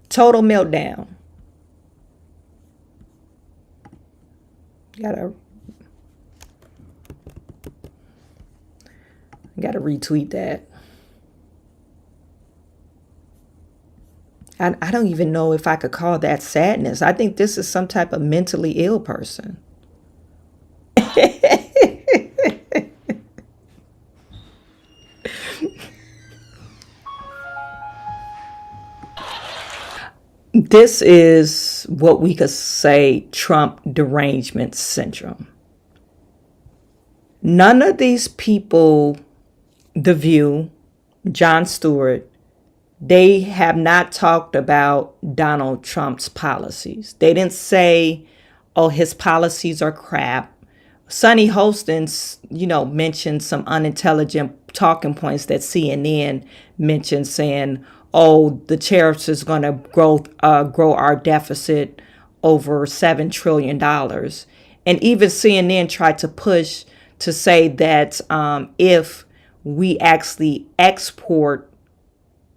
S2: Total meltdown. Gotta retweet that. I don't even know if I could call that sadness. I think this is some type of mentally ill person. This is what we could say Trump derangement syndrome. None of these people, The View, Jon Stewart, they have not talked about Donald Trump's policies. They didn't say, oh, his policies are crap. Sonny Hostins, mentioned some unintelligent talking points that CNN mentioned, saying, oh, the tariffs is going to grow our deficit over $7 trillion. And even CNN tried to push to say that if we actually export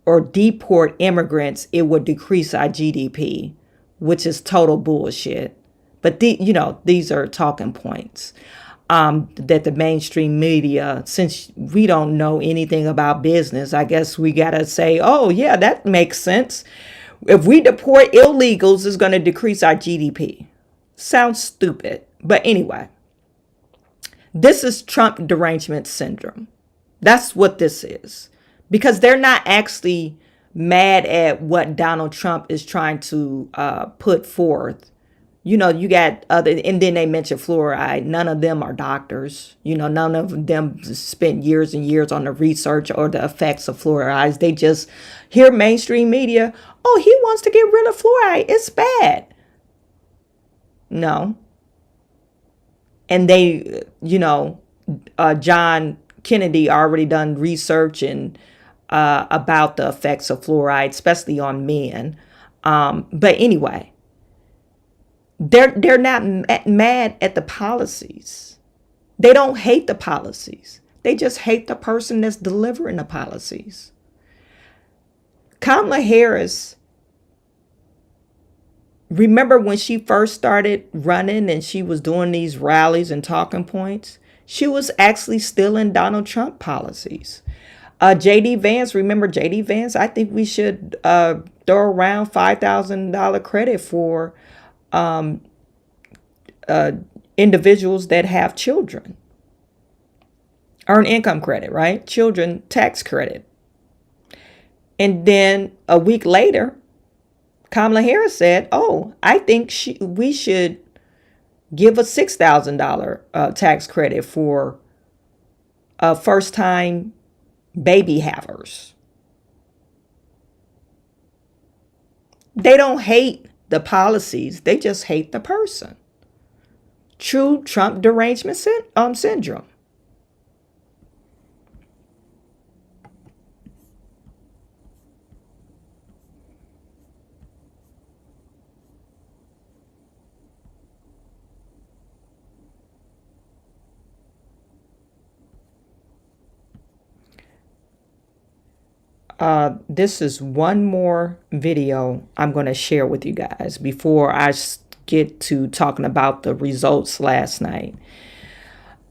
S2: or deport immigrants, it would decrease our GDP, which is total bullshit. But these are talking points that the mainstream media, since we don't know anything about business, I guess we gotta say, oh yeah, that makes sense. If we deport illegals, it's gonna decrease our GDP. Sounds stupid, but anyway, this is Trump derangement syndrome. That's what this is. Because they're not actually mad at what Donald Trump is trying to put forth. You got other, and then they mentioned fluoride. None of them are doctors. None of them spent years and years on the research or the effects of fluorides. They just hear mainstream media, oh, he wants to get rid of fluoride. It's bad. No. And they, John Kennedy already done research and about the effects of fluoride, especially on men. But anyway, they're not mad at the policies. They don't hate the policies. They just hate the person that's delivering the policies. Kamala Harris, remember when she first started running and she was doing these rallies and talking points? She was actually stealing Donald Trump policies. J.D. Vance, remember J.D. Vance? I think we should throw around $5,000 credit for individuals that have children. Earn income credit, right? Children tax credit. And then a week later, Kamala Harris said, oh, I think we should give a $6,000 tax credit for first-time baby havers. They don't hate the policies. They just hate the person. True Trump derangement syndrome. This is one more video I'm going to share with you guys before I get to talking about the results last night.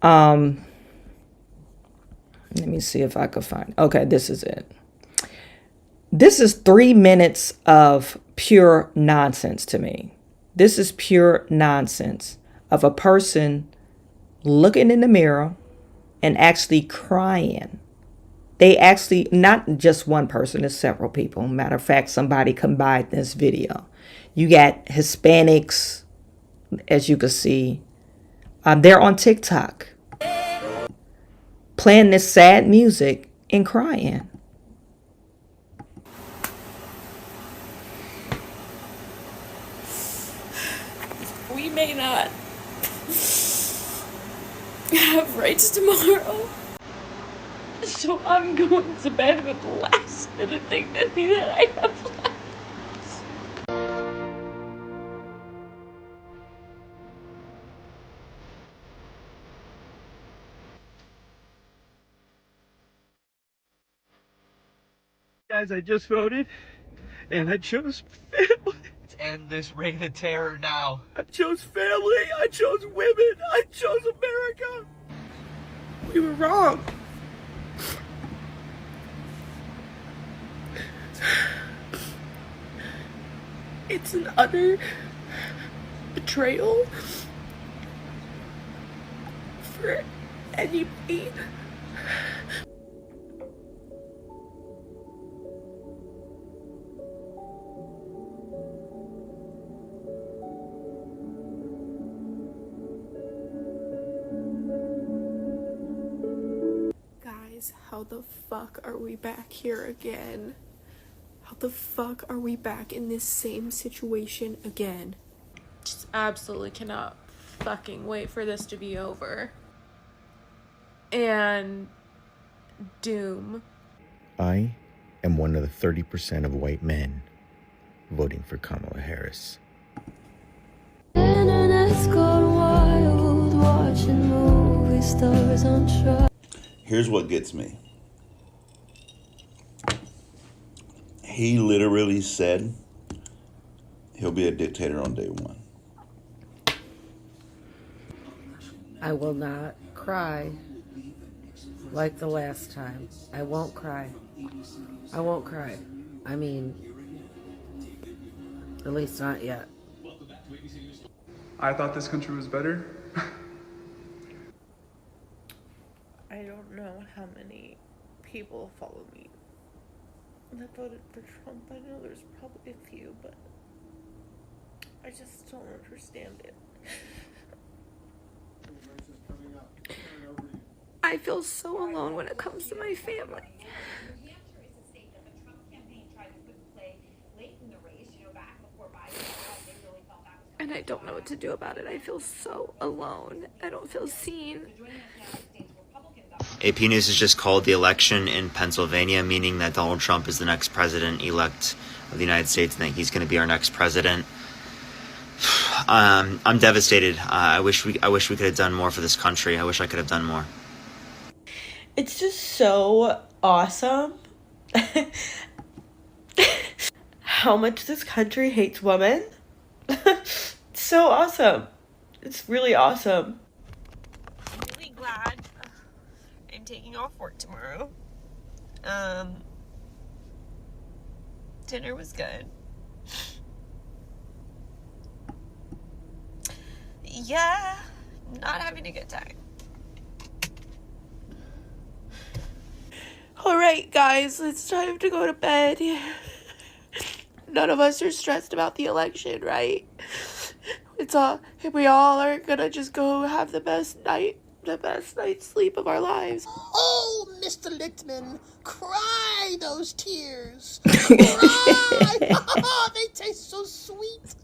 S2: Let me see if I could find. Okay, this is it. This is 3 minutes of pure nonsense to me. This is pure nonsense of a person looking in the mirror and actually crying. They actually, not just one person, it's several people. Matter of fact, somebody combined this video. You got Hispanics, as you can see. They're on TikTok playing this sad music and crying.
S9: We may not have rights tomorrow. So I'm going to bed with the last bit of dignity that I have left.
S6: Guys, I just voted, and I chose family.
S10: End this reign of terror now.
S6: I chose family, I chose women, I chose America. We were wrong. It's an utter betrayal for anybody.
S11: Guys, how the fuck are we back here again? How the fuck are we back in this same situation again?
S9: Just absolutely cannot fucking wait for this to be over. And doom.
S12: I am one of the 30% of white men voting for Kamala Harris.
S3: Internet's gone wild, watching movie stars on trial.
S13: Here's what gets me. He literally said he'll be a dictator on day one.
S14: I will not cry like the last time. I won't cry. I won't cry. I mean, at least not yet.
S15: I thought this country was better.
S11: I don't know how many people follow me that voted for Trump. I know there's probably a few, but I just don't understand it. I feel so alone when it comes to my family. And I don't know what to do about it. I feel so alone. I don't feel seen.
S16: AP News has just called the election in Pennsylvania, meaning that Donald Trump is the next president-elect of the United States and that he's going to be our next president. I'm devastated. I wish we could have done more for this country. I wish I could have done more.
S17: It's just so awesome how much this country hates women. So awesome. It's really awesome.
S18: I'm really glad I'm taking off work tomorrow. Dinner was good. Yeah, not having a good time.
S11: Alright guys, it's time to go to bed. None of us are stressed about the election, right? We all are gonna just go have the best night's sleep of our lives.
S6: Oh, Mr. Lichtman, cry those tears. Cry! They taste so sweet.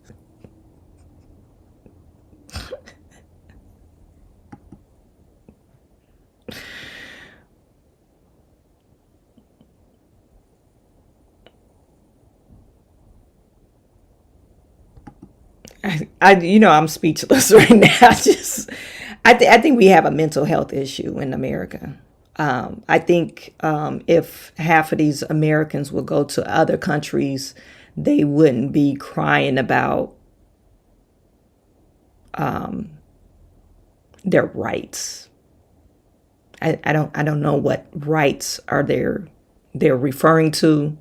S2: I'm speechless right now. I think we have a mental health issue in America. I think if half of these Americans would go to other countries, they wouldn't be crying about their rights. I don't know what rights are they're referring to,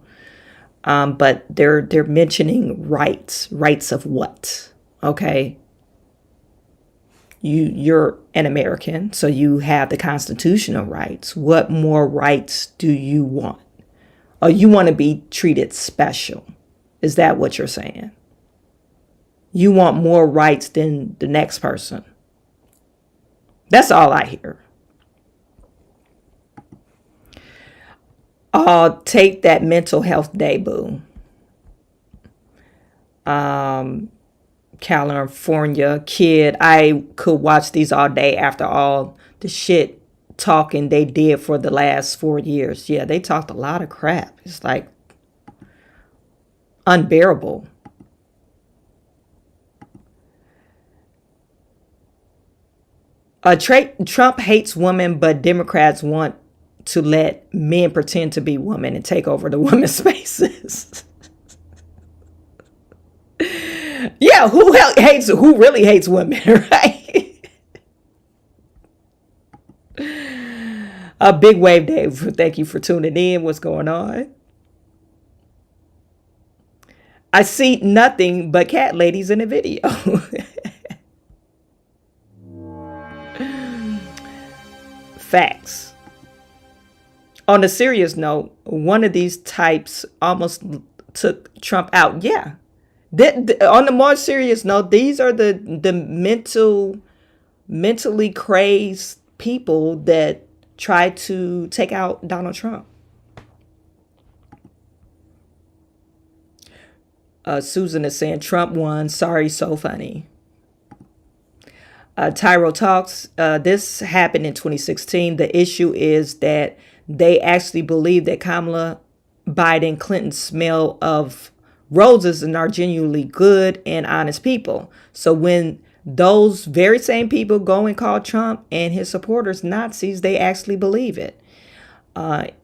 S2: but they're mentioning rights. Rights of what? Okay. You're an American, so you have the constitutional rights. What more rights do you want? Or you want to be treated special? Is that what you're saying? You want more rights than the next person. That's all I hear. Take that mental health day, boo. California kid. I could watch these all day after all the shit talking they did for the last 4 years. Yeah, they talked a lot of crap. It's like unbearable. Trump hates women, but Democrats want to let men pretend to be women and take over the women's spaces. Yeah, who really hates women, right? A big wave, Dave. Thank you for tuning in. What's going on? I see nothing but cat ladies in the video. Facts. On a serious note, one of these types almost took Trump out. Yeah. On the more serious note, these are the mentally crazed people that try to take out Donald Trump. Susan is saying Trump won. Sorry, so funny. Tyro talks. This happened in 2016. The issue is that they actually believe that Kamala Biden Clinton's smell of roses and are genuinely good and honest people. So when those very same people go and call Trump and his supporters Nazis, they actually believe it.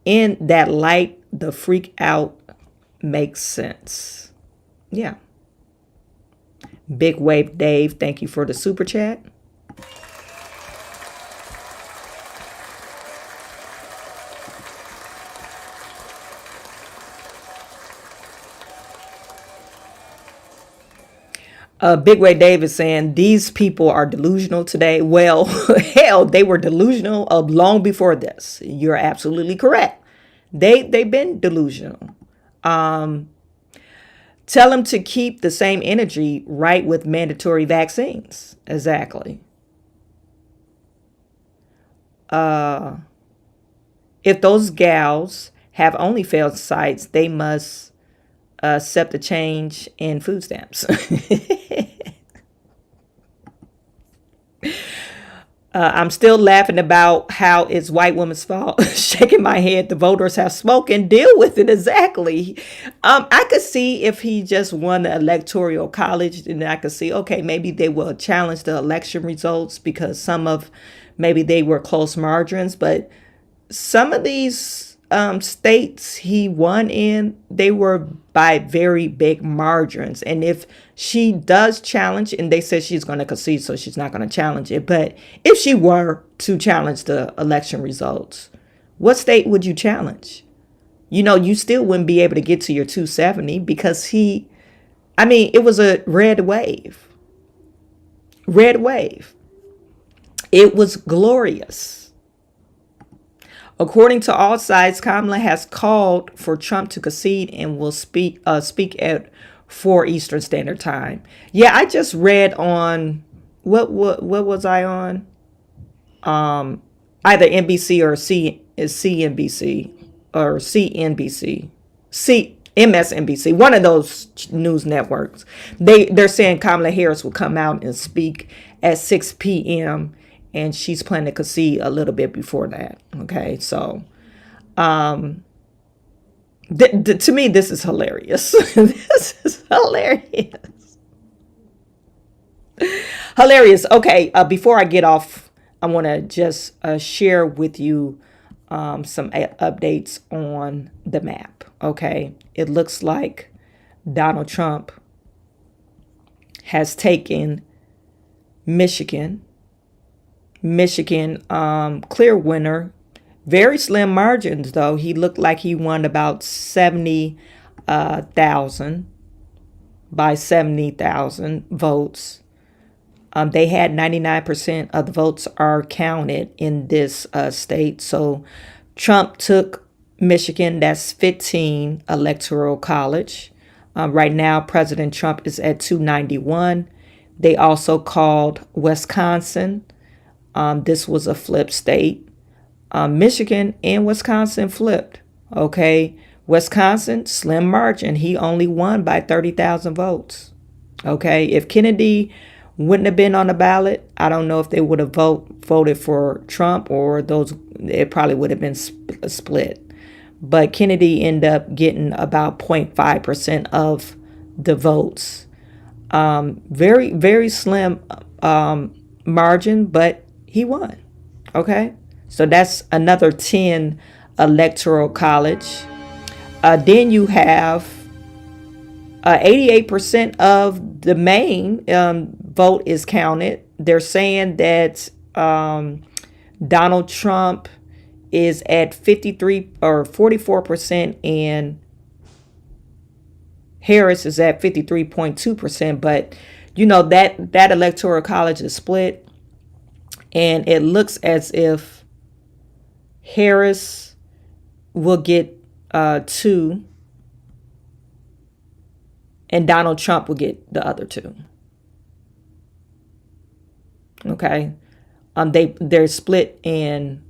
S2: In that light, the freak out makes sense. Yeah. Big Wave Dave, thank you for the super chat. Big Way Dave is saying these people are delusional today. Well, hell, they were delusional long before this. You're absolutely correct. They've been delusional. Tell them to keep the same energy right with mandatory vaccines. Exactly. If those gals have OnlyFans sites, they must accept a change in food stamps. I'm still laughing about how it's white women's fault. Shaking my head. The voters have spoken. Deal with it. Exactly. I could see if he just won the electoral college, and I could see, okay, maybe they will challenge the election results because maybe they were close margins, but some of these states he won in, they were by very big margins. And if she does challenge, and they said she's going to concede, so she's not going to challenge it. But if she were to challenge the election results, what state would you challenge? You still wouldn't be able to get to your 270 because it was a red wave. Red wave. It was glorious. According to all sides, Kamala has called for Trump to concede and will speak at 4 Eastern Standard Time. Yeah, I just read on what was I on? Either NBC or CNBC or CNBC, MSNBC, one of those news networks. They're saying Kamala Harris will come out and speak at 6 p.m. and she's planning to concede a little bit before that. Okay, so to me, this is hilarious. This is hilarious. Hilarious. Okay, before I get off, I want to just share with you some updates on the map. Okay, it looks like Donald Trump has taken Michigan, clear winner. Very slim margins, though. He looked like he won about 70,000. by 70,000 votes. They had 99% of the votes are counted in this state. So Trump took Michigan, that's 15 electoral college. Right now, President Trump is at 291. They also called Wisconsin. This was a flip state. Michigan and Wisconsin flipped. Okay. Wisconsin, slim margin. He only won by 30,000 votes. Okay. If Kennedy wouldn't have been on the ballot, I don't know if they would have voted for Trump, or it probably would have been split. But Kennedy ended up getting about 0.5% of the votes. Very, very slim margin, but he won. Okay. So that's another 10 electoral college. Then you have 88% of the Maine vote is counted. They're saying that Donald Trump is at 53 or 44%, and Harris is at 53.2%. But you know that electoral college is split, and it looks as if Harris will get 2, and Donald Trump will get the other 2. Okay, they're split in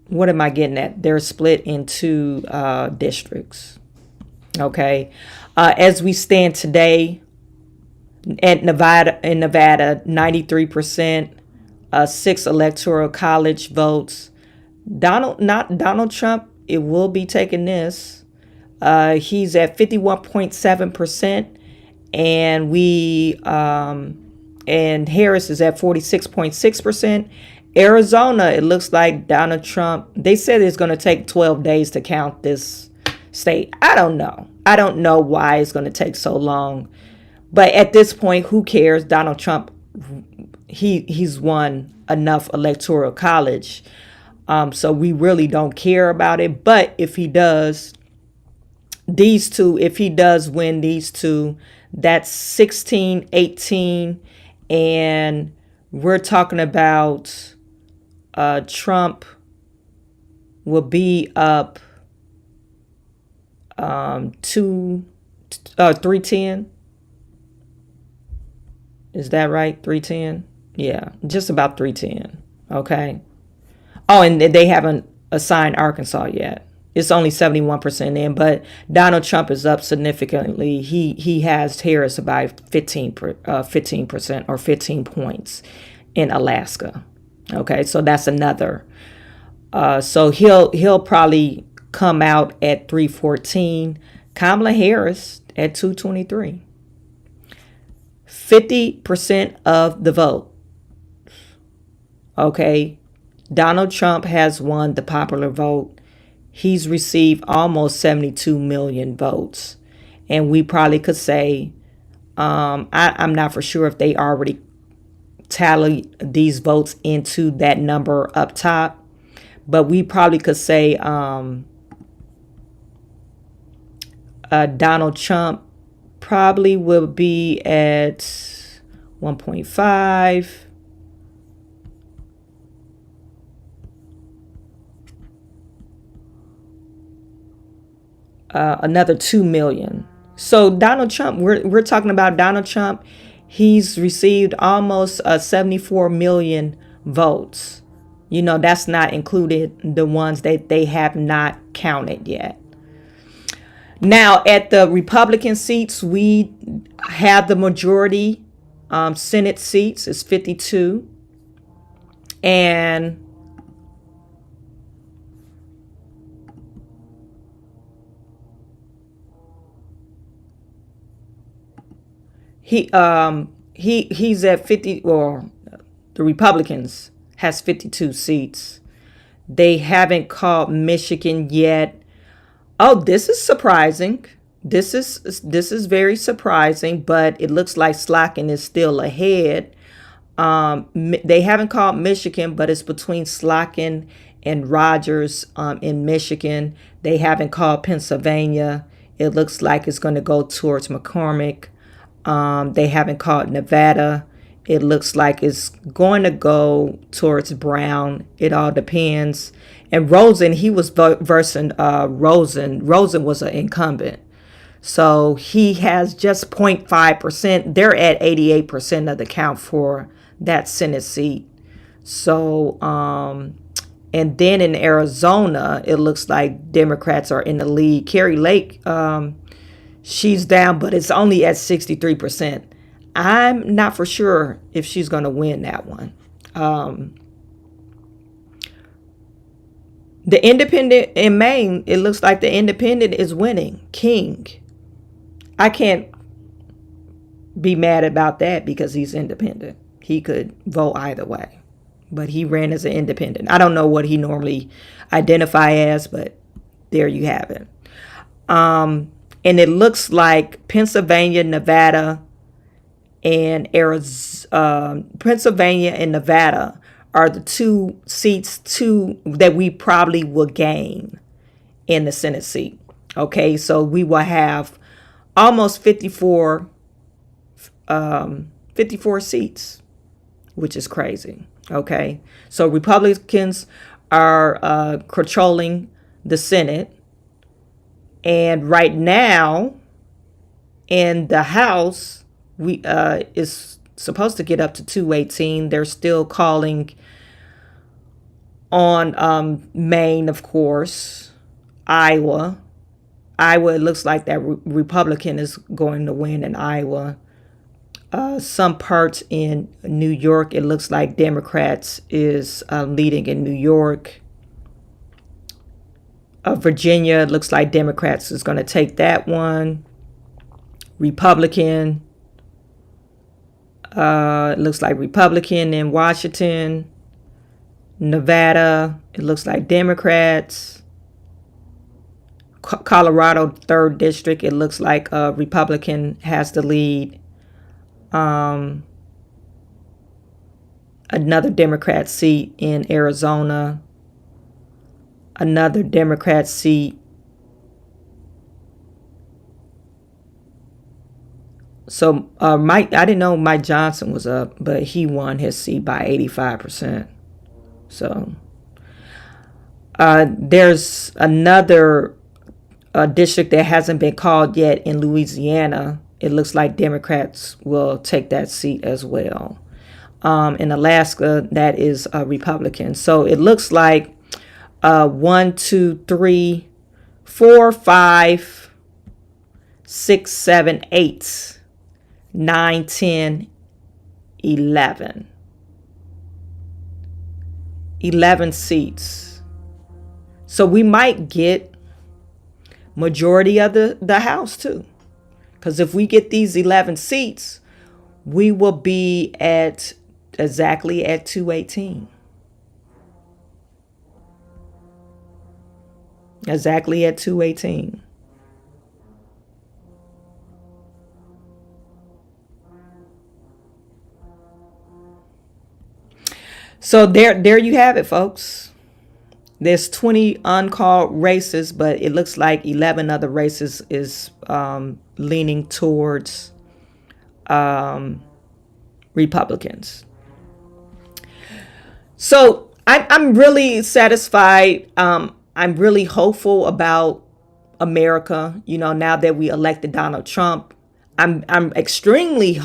S2: what am I getting at? They're split into districts. Okay, as we stand today, in Nevada, 93%, 6 electoral college votes. Donald Trump, it will be taking this. He's at 51.7%, and Harris is at 46.6%. Arizona, it looks like Donald Trump, they said it's going to take 12 days to count this state. I don't know why it's going to take so long. But at this point, who cares? Donald Trump, he's won enough electoral college. So we really don't care about it. But if he does, if he does win these 2, that's 16, 18. And we're talking about Trump will be up 310. Is that right? 310? Yeah, just about 310. Okay. Oh, and they haven't assigned Arkansas yet. It's only 71% in, but Donald Trump is up significantly. He has Harris by 15% or 15 points in Alaska. Okay, so that's another. So he'll probably come out at 314. Kamala Harris at 223. 50% of the vote. Okay. Donald Trump has won the popular vote. He's received almost 72 million votes. And we probably could say, I'm not for sure if they already tallied these votes into that number up top. But we probably could say Donald Trump probably will be at 1.5. Another 2 million. So Donald Trump, we're talking about Donald Trump. He's received almost 74 million votes. You know, that's not included the ones that they have not counted yet. Now, at the Republican seats, we have the majority. Senate seats is 52. And he's at 50, or the Republicans has 52 seats. They haven't called Michigan yet. Oh, this is surprising. This is very surprising, but it looks like Slocum is still ahead. They haven't called Michigan, but it's between Slocum and Rogers in Michigan. They haven't called Pennsylvania. It looks like it's going to go towards McCormick. They haven't called Nevada. It looks like it's going to go towards Brown. It all depends. And Rosen, he was versing Rosen. Rosen was an incumbent. So he has just 0.5%. They're at 88% of the count for that Senate seat. So, and then in Arizona, it looks like Democrats are in the lead. Carrie Lake, she's down, but it's only at 63%. I'm not for sure if she's going to win that one. The independent in Maine, it looks like the independent is winning. King. I can't be mad about that because he's independent. He could vote either way. But he ran as an independent. I don't know what he normally identify as, but there you have it. And it looks like Pennsylvania, Nevada, and Pennsylvania and Nevada are the two seats that we probably will gain in the Senate seat. Okay, so we will have almost 54 seats, which is crazy. Okay, so Republicans are controlling the Senate, and right now in the House, we is supposed to get up to 218. They're still calling on Maine, of course, Iowa. Iowa, it looks like that Republican is going to win in Iowa. Some parts in New York, it looks like Democrats is leading in New York. Virginia, it looks like Democrats is going to take that one. Republican. It looks like Republican in Washington. Nevada, it looks like Democrats. Colorado, 3rd District, it looks like a Republican has the lead. Another Democrat seat in Arizona. Another Democrat seat. So I didn't know Mike Johnson was up, but he won his seat by 85%. So there's another district that hasn't been called yet in Louisiana. It looks like Democrats will take that seat as well. In Alaska, that is a Republican. So it looks like 1, 2, 3, 4, 5, 6, 7, 8, 9, 10, 11. 11 seats. So we might get majority of the House too. Because if we get these 11 seats, we will be at exactly at 218. Exactly at 218. So there you have it, folks. There's 20 uncalled races, but it looks like 11 other races is leaning towards Republicans. So I'm really satisfied. I'm really hopeful about America. You know, now that we elected Donald Trump, I'm extremely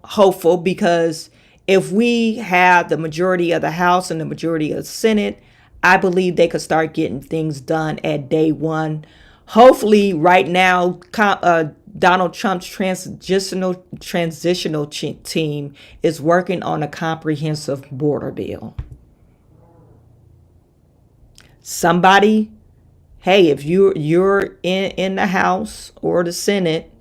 S2: hopeful because if we have the majority of the House and the majority of the Senate, I believe they could start getting things done at day one. Hopefully, right now, Donald Trump's transitional team is working on a comprehensive border bill. Somebody, hey, if you're in the House or the Senate,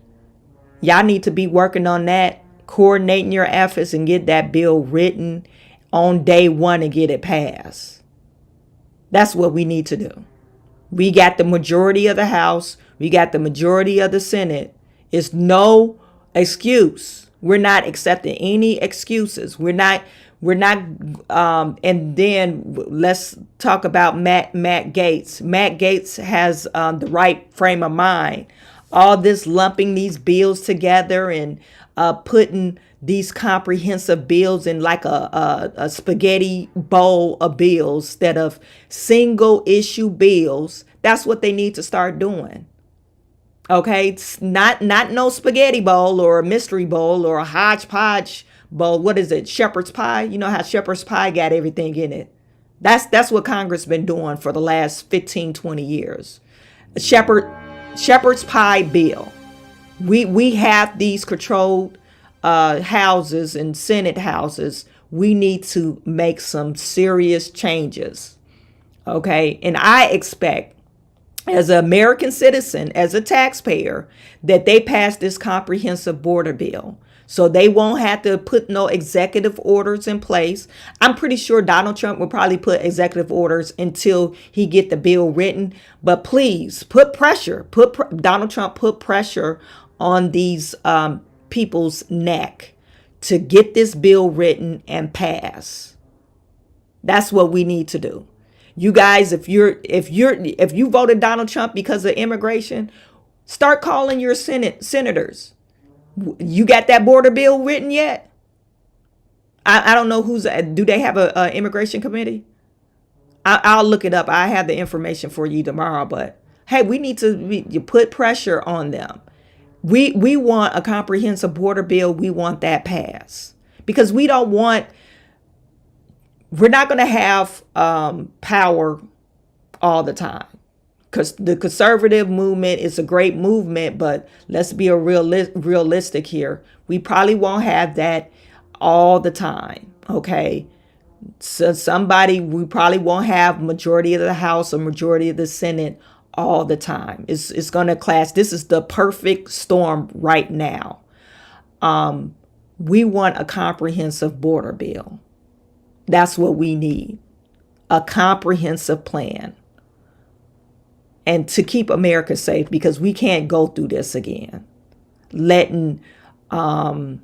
S2: y'all need to be working on that, coordinating your efforts and get that bill written on day one and get it passed. That's what we need to do. We got the majority of the House. We got the majority of the Senate. It's no excuse. We're not accepting any excuses. We're not We're not, and then let's talk about Matt Gaetz. Matt Gaetz has the right frame of mind. All this lumping these bills together and putting these comprehensive bills in like a spaghetti bowl of bills instead of single issue bills. That's what they need to start doing. Okay, it's not no spaghetti bowl or a mystery bowl or a hodgepodge bowl. What is it? Shepherd's pie. You know how shepherd's pie got everything in it. That's what Congress been doing for the last 15, 20 years. Shepherd's pie bill. We have these controlled houses and Senate houses. We need to make some serious changes. Okay, and I expect, as an American citizen, as a taxpayer, that they pass this comprehensive border bill. So they won't have to put no executive orders in place. I'm pretty sure Donald Trump will probably put executive orders until he get the bill written. But please put pressure. Donald Trump put pressure on these people's neck to get this bill written and pass. That's what we need to do. You guys, if you voted Donald Trump because of immigration, start calling your senators. You got that border bill written yet? I don't know do they have a immigration committee? I'll look it up. I have the information for you tomorrow, but hey, we need to put pressure on them. We want a comprehensive border bill. We want that passed because we're not going to have power all the time. Because the conservative movement is a great movement, but let's be realistic here. We probably won't have that all the time, okay? So we probably won't have majority of the House or majority of the Senate all the time. It's going to clash. This is the perfect storm right now. We want a comprehensive border bill. That's what we need. A comprehensive plan. And to keep America safe, because we can't go through this again. Letting I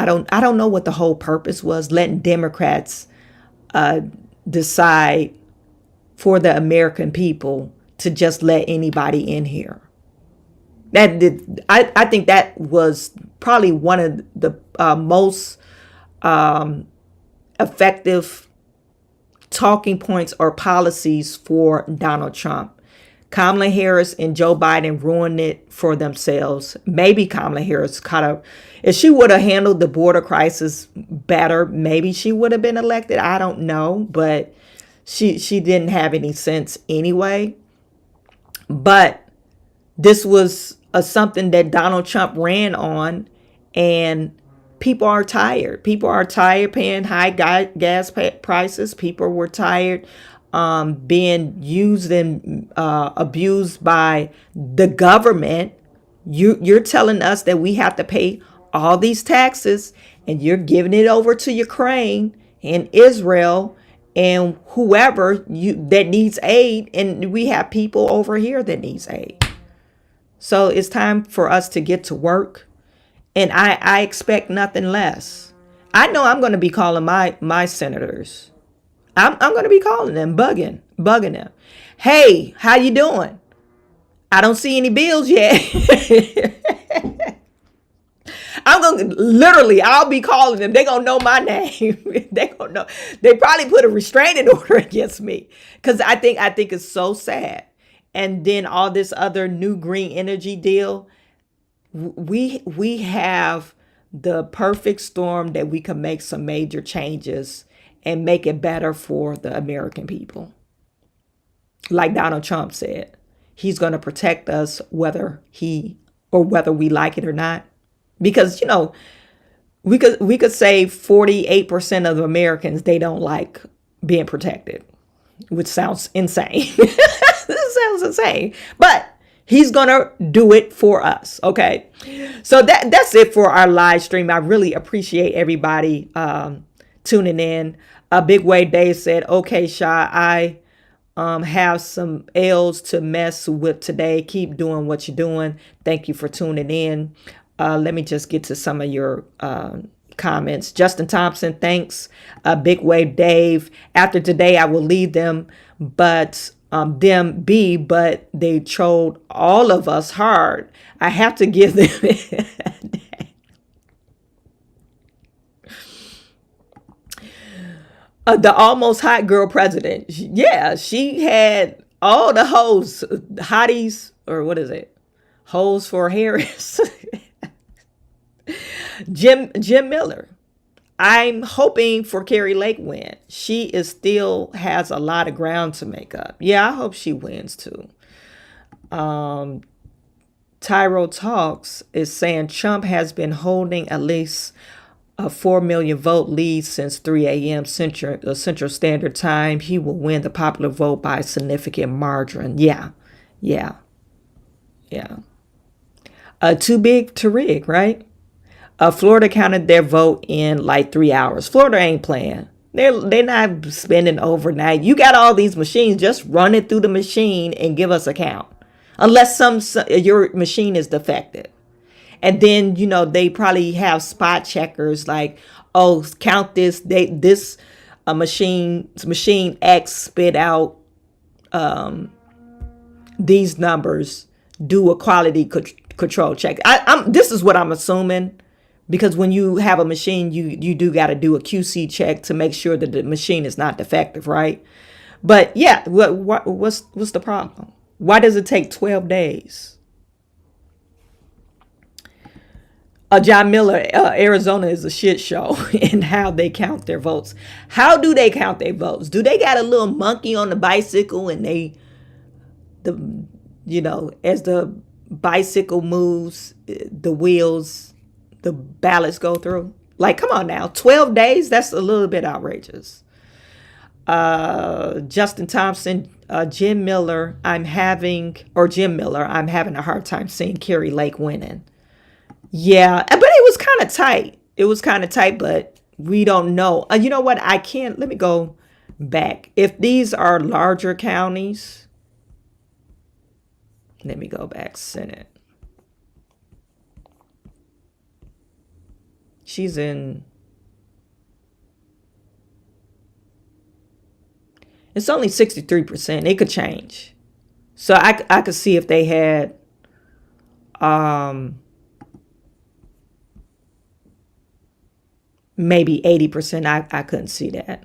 S2: don't know what the whole purpose was, letting Democrats decide for the American people to just let anybody in here. I think that was probably one of the most effective talking points or policies for Donald Trump. Kamala Harris and Joe Biden ruined it for themselves. Maybe Kamala Harris if she would have handled the border crisis better, maybe she would have been elected. I don't know, but she didn't have any sense anyway. But this was something that Donald Trump ran on, and people are tired. People are tired paying high gas prices. People were tired being used and abused by the government. You're telling us that we have to pay all these taxes, and you're giving it over to Ukraine and Israel and whoever that needs aid. And we have people over here that needs aid. So it's time for us to get to work. And I expect nothing less. I know I'm going to be calling my senators. I'm going to be calling them, bugging them. Hey, how you doing? I don't see any bills yet. I'll be calling them. They're going to know my name. They going to know. They probably put a restraining order against me because I think it's so sad. And then all this other new green energy deal. We have the perfect storm that we can make some major changes and make it better for the American people. Like Donald Trump said, he's going to protect us whether we like it or not. Because, we could say 48% of Americans, they don't like being protected, which sounds insane. This sounds insane. But he's going to do it for us. Okay. So that's it for our live stream. I really appreciate everybody tuning in. Big Way Dave said, okay, Sha, I have some L's to mess with today. Keep doing what you're doing. Thank you for tuning in. Let me just get to some of your comments. Justin Thompson, thanks. Big Wave Dave. After today, I will leave them, but they trolled all of us hard. I have to give them. The almost hot girl president. Yeah, she had all the hoes, hotties, or what is it? Hoes for Harris. Jim Miller. I'm hoping for Carrie Lake win. She is still has a lot of ground to make up. Yeah, I hope she wins too. Tyro Talks is saying Trump has been holding at least a 4 million vote lead since 3 a.m. Central Standard Time. He will win the popular vote by a significant margin. Yeah. Too big to rig, right? Florida counted their vote in like 3 hours. Florida ain't playing. They're not spending overnight. You got all these machines. Just run it through the machine and give us a count. Unless your machine is defective. And then, they probably have spot checkers like, oh, count this. Machine X spit out these numbers. Do a quality control check. This is what I'm assuming, because when you have a machine, you do got to do a QC check to make sure that the machine is not defective, right? But yeah, what's the problem? Why does it take 12 days? John Miller, Arizona is a shit show in how they count their votes. How do they count their votes? Do they got a little monkey on the bicycle and as the bicycle moves, the wheels, the ballots go through? Like, come on now, 12 days? That's a little bit outrageous. Justin Thompson, Jim Miller, I'm having a hard time seeing Carrie Lake winning. Yeah, but it was kind of tight. But we don't know. You know what? Let me go back. If these are larger counties, let me go back. Senate. She's in. It's only 63%. It could change. So I could see if they had maybe 80%. I couldn't see that.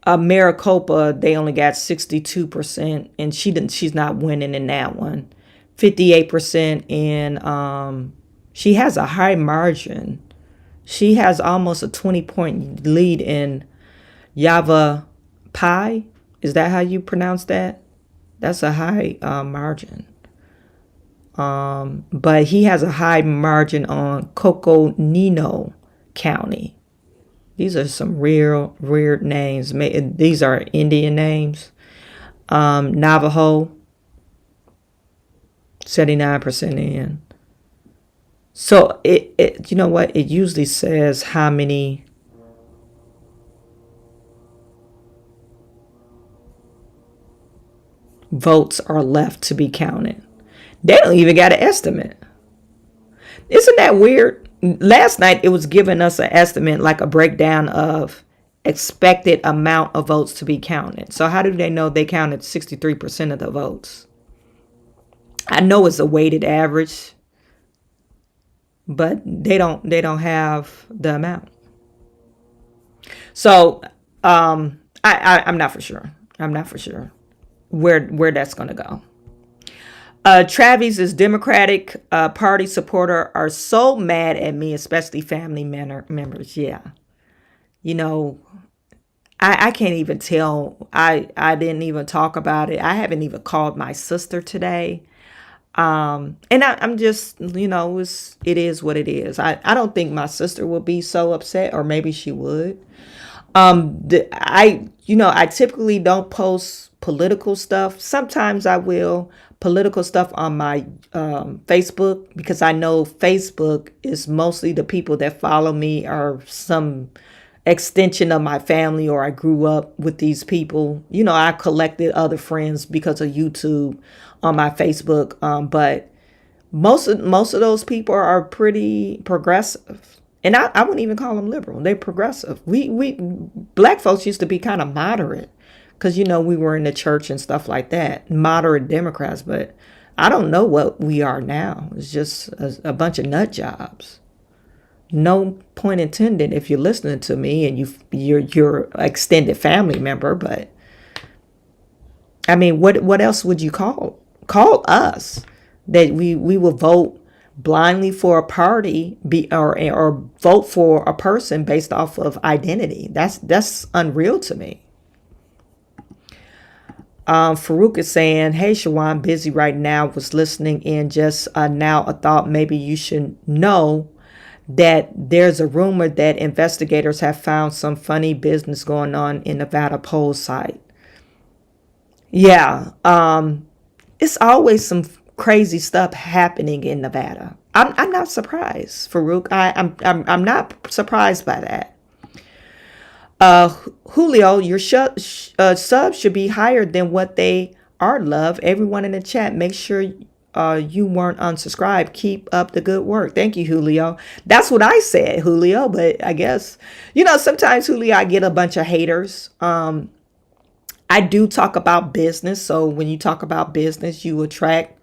S2: Maricopa, they only got 62%, and she's not winning in that one. 58%, and she has a high margin. She has almost a 20-point lead in Yavapai. Is that how you pronounce that? That's a high margin. But he has a high margin on Coconino County. These are some real weird names. These are Indian names. Navajo, 79% in. So it you know what? It usually says how many votes are left to be counted. They don't even got an estimate. Isn't that weird? Last night it was giving us an estimate, like a breakdown of expected amount of votes to be counted. So how do they know they counted 63% of the votes? I know it's a weighted average, but they don't have the amount. So I'm not for sure. I'm not for sure where that's gonna go. Travis's Democratic Party supporter are so mad at me, especially family members. Yeah. I can't even tell. I didn't even talk about it. I haven't even called my sister today. And I'm just, it is what it is. I don't think my sister will be so upset, or maybe she would. I typically don't post political stuff. Sometimes I will. Political stuff on my Facebook, because I know Facebook is mostly the people that follow me are some extension of my family, or I grew up with these people. I collected other friends because of YouTube on my Facebook. But Most of those people are pretty progressive. And I wouldn't even call them liberal. They're progressive. We black folks used to be kind of moderate because, we were in the church and stuff like that. Moderate Democrats. But I don't know what we are now. It's just a bunch of nut jobs. No point intended if you're listening to me and you're an extended family member. But, I mean, what else would you call us? That we will vote blindly for a party or vote for a person based off of identity. That's unreal to me. Farouk is saying, hey, Chawanne, busy right now, was listening in just now. I thought maybe you should know that there's a rumor that investigators have found some funny business going on in Nevada poll site. Yeah, it's always some crazy stuff happening in Nevada. I'm not surprised, Farouk. I'm not surprised by that. Julio, your subs should be higher than what they are, love. Everyone in the chat, make sure you weren't unsubscribed. Keep up the good work. Thank you, Julio. That's what I said, Julio, but I guess, sometimes, Julio, I get a bunch of haters. I do talk about business. So when you talk about business, you attract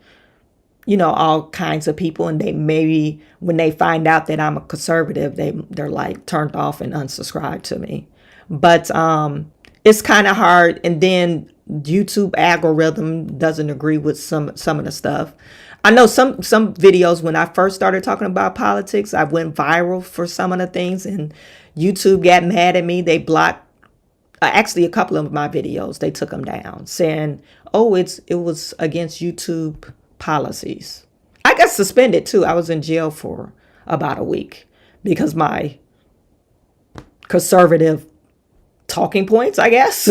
S2: all kinds of people, and they maybe when they find out that I'm a conservative, they're like turned off and unsubscribed to me. But it's kind of hard. And then YouTube algorithm doesn't agree with some of the stuff. I know some videos when I first started talking about politics, I went viral for some of the things, and YouTube got mad at me. They blocked actually a couple of my videos. They took them down, saying, "Oh, it was against YouTube policies." I got suspended too. I was in jail for about a week because my conservative talking points, I guess.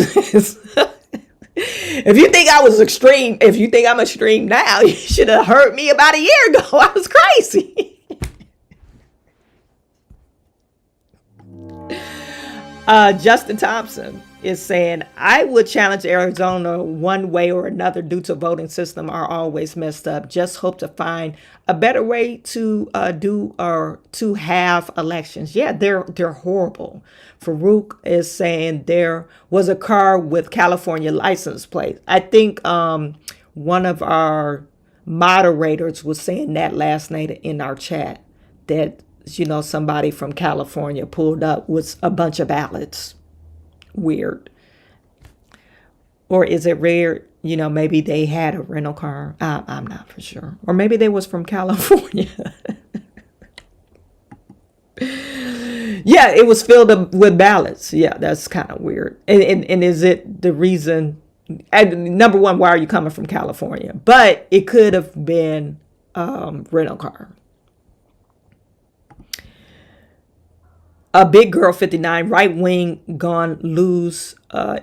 S2: If you think I was extreme, if you think I'm extreme now, you should have heard me about a year ago. I was crazy. Justin Thompson is saying, I would challenge Arizona one way or another due to voting system are always messed up. Just hope to find a better way to do or to have elections. Yeah, they're horrible. Farouk is saying there was a car with California license plate. I think one of our moderators was saying that last night in our chat, that somebody from California pulled up with a bunch of ballots. Weird. Or is it rare? Maybe they had a rental car. I'm not for sure. Or maybe they was from California. Yeah, it was filled up with ballots. Yeah, that's kind of weird. And is it the reason? Number one, why are you coming from California? But it could have been rental car. A big girl 59, right wing gone lose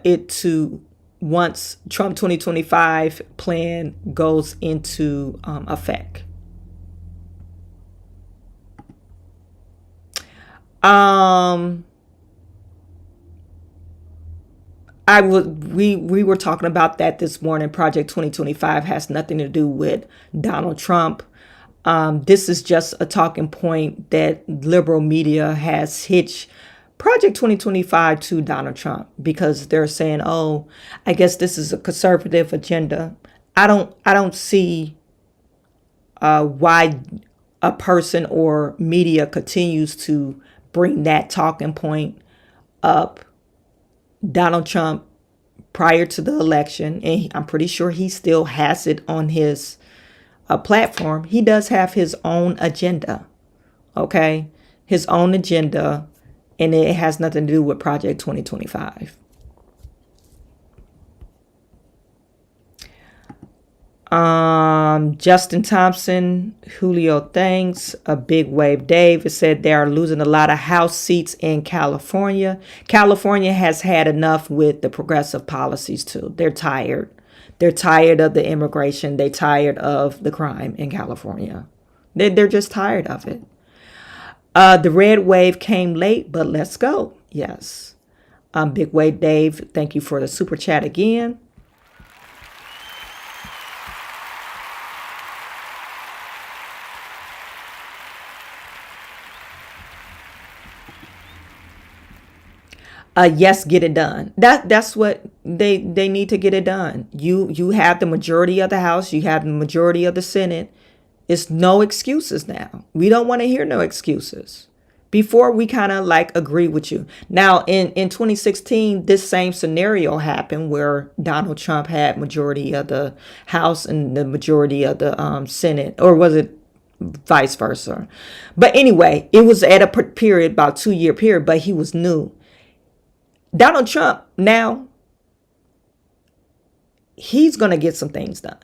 S2: it to once Trump 2025 plan goes into effect. We were talking about that this morning. Project 2025 has nothing to do with Donald Trump. This is just a talking point that liberal media has hitched Project 2025 to Donald Trump because they're saying, oh, I guess this is a conservative agenda. I don't see why a person or media continues to bring that talking point up. Donald Trump, prior to the election, and I'm pretty sure he still has it on his platform, he does have his own agenda. Okay? His own agenda, and it has nothing to do with Project 2025. Justin Thompson, Julio, thanks. A big wave. Dave said they are losing a lot of House seats in California. California has had enough with the progressive policies too. They're tired. They're tired of the immigration. They're tired of the crime in California. They're just tired of it. The red wave came late, but let's go. Yes. Big wave Dave, thank you for the super chat again. Yes, get it done. That's what they need to get it done. You have the majority of the House. You have the majority of the Senate. It's no excuses now. We don't want to hear no excuses. Before we kind of like agree with you. Now in 2016, this same scenario happened where Donald Trump had majority of the House and the majority of the Senate, or was it vice versa? But anyway, it was at a period, about 2-year period, but he was new. Donald Trump now, he's gonna get some things done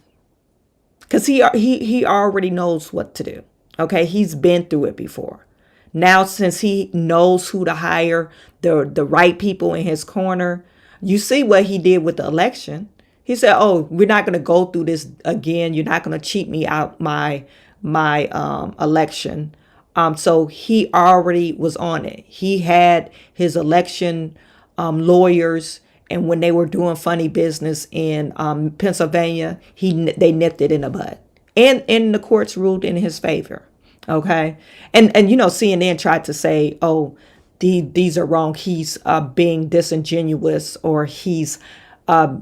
S2: because he already knows what to do. Okay, he's been through it before. Now, since he knows who to hire, the right people in his corner, you see what he did with the election. He said, "Oh, we're not gonna go through this again. You're not gonna cheat me out my election." So he already was on it. He had his election lawyers, and when they were doing funny business in Pennsylvania, they nipped it in the bud, and the courts ruled in his favor. Okay, and CNN tried to say, "Oh, these are wrong. He's being disingenuous, or he's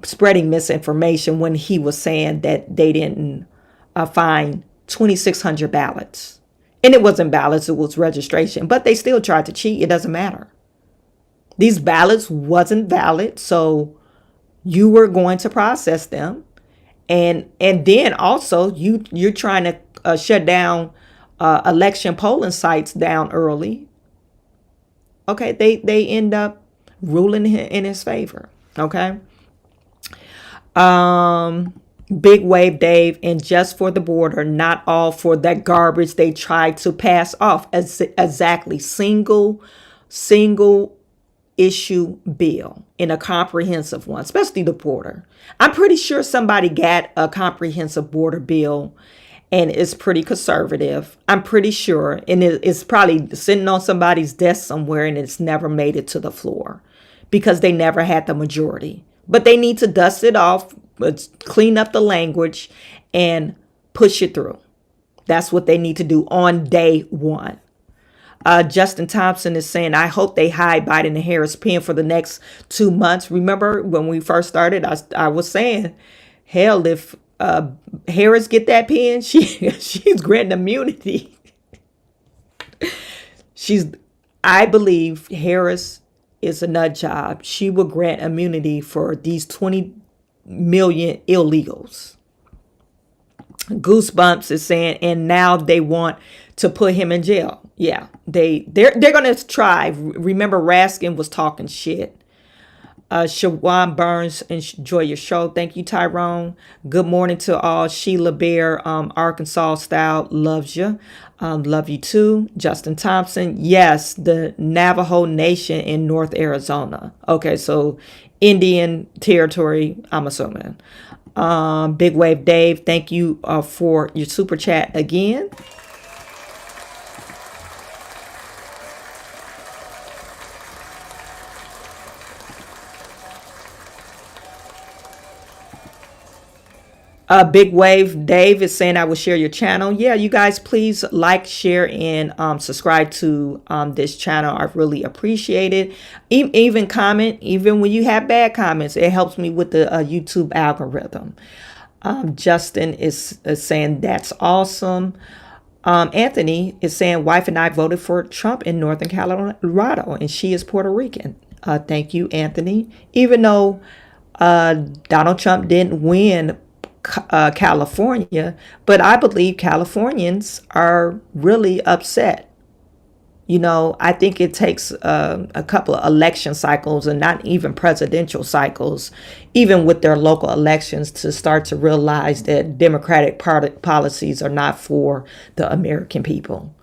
S2: spreading misinformation," when he was saying that they didn't find 2,600 ballots, and it wasn't ballots; it was registration. But they still tried to cheat. It doesn't matter. These ballots wasn't valid, so you were going to process them, and then also you're trying to shut down election polling sites down early. Okay, they end up ruling in his favor. Okay. Big Wave Dave, and just for the border, not all for that garbage they tried to pass off as exactly single issue bill in a comprehensive one, especially the border. I'm pretty sure somebody got a comprehensive border bill and it's pretty conservative. I'm pretty sure. And it's probably sitting on somebody's desk somewhere and it's never made it to the floor because they never had the majority. But they need to dust it off, clean up the language, and push it through. That's what they need to do on day one. Justin Thompson is saying, I hope they hide Biden and Harris pen for the next 2 months. Remember when we first started, I was saying, hell, if Harris get that pen, she's granting immunity. I believe Harris is a nut job. She will grant immunity for these 20 million illegals. Goosebumps is saying, and now they want to put him in jail. Yeah, they're gonna try. Remember, Raskin was talking shit. Chawanne Burns, enjoy your show. Thank you, Tyrone. Good morning to all. Sheila Bear, Arkansas style, loves you. Love you too. Justin Thompson, yes, the Navajo Nation in North Arizona. Okay, so Indian territory, I'm assuming. Big Wave Dave, thank you for your super chat again. Big Wave Dave is saying I will share your channel. Yeah, you guys please like, share, and subscribe to this channel. I really appreciate it. Even comment, even when you have bad comments, it helps me with the YouTube algorithm. Justin is saying that's awesome. Anthony is saying wife and I voted for Trump in Northern Colorado, and she is Puerto Rican. Thank you, Anthony. Even though Donald Trump didn't win California, but I believe Californians are really upset. You know, I think it takes a couple of election cycles, and not even presidential cycles, even with their local elections, to start to realize that Democratic policies are not for the American people.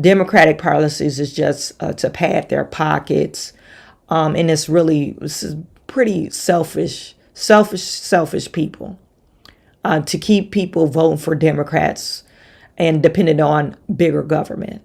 S2: Democratic policies is just to pad their pockets, and it's pretty selfish people. To keep people voting for Democrats and depending on bigger government.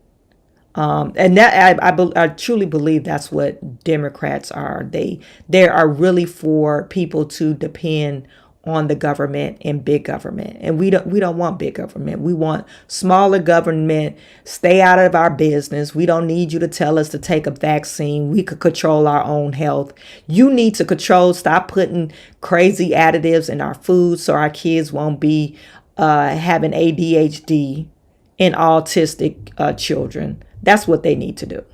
S2: And that I truly believe that's what Democrats are. They are really for people to depend on the government and big government. And we don't want big government. We want smaller government. Stay out of our business. We don't need you to tell us to take a vaccine. We could control our own health. You need to stop putting crazy additives in our food so our kids won't be having ADHD and autistic children. That's what they need to do.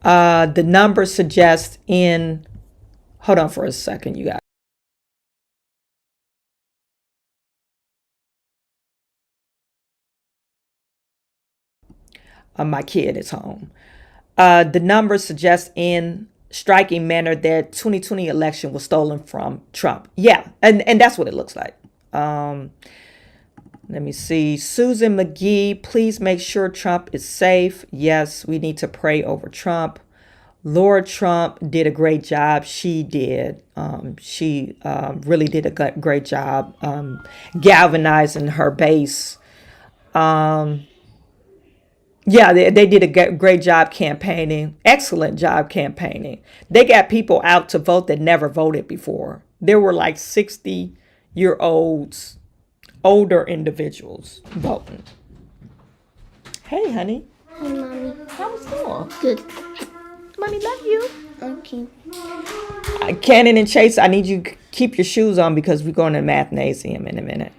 S2: The numbers suggest hold on for a second, you guys. My kid is home. The numbers suggest in striking manner that 2020 election was stolen from Trump. Yeah, and that's what it looks like. Let me see. Susan McGee, please make sure Trump is safe. Yes, we need to pray over Trump. Laura Trump did a great job. She did. She really did a great job galvanizing her base. Yeah, they did a great job campaigning. Excellent job campaigning. They got people out to vote that never voted before. There were like 60-year-olds, older individuals voting. Hey, honey.
S19: Hi, Mommy.
S2: How was school?
S19: Good.
S2: Mommy, love you.
S19: Okay.
S2: Cannon and Chase, I need you to keep your shoes on because we're going to Mathnasium in a minute.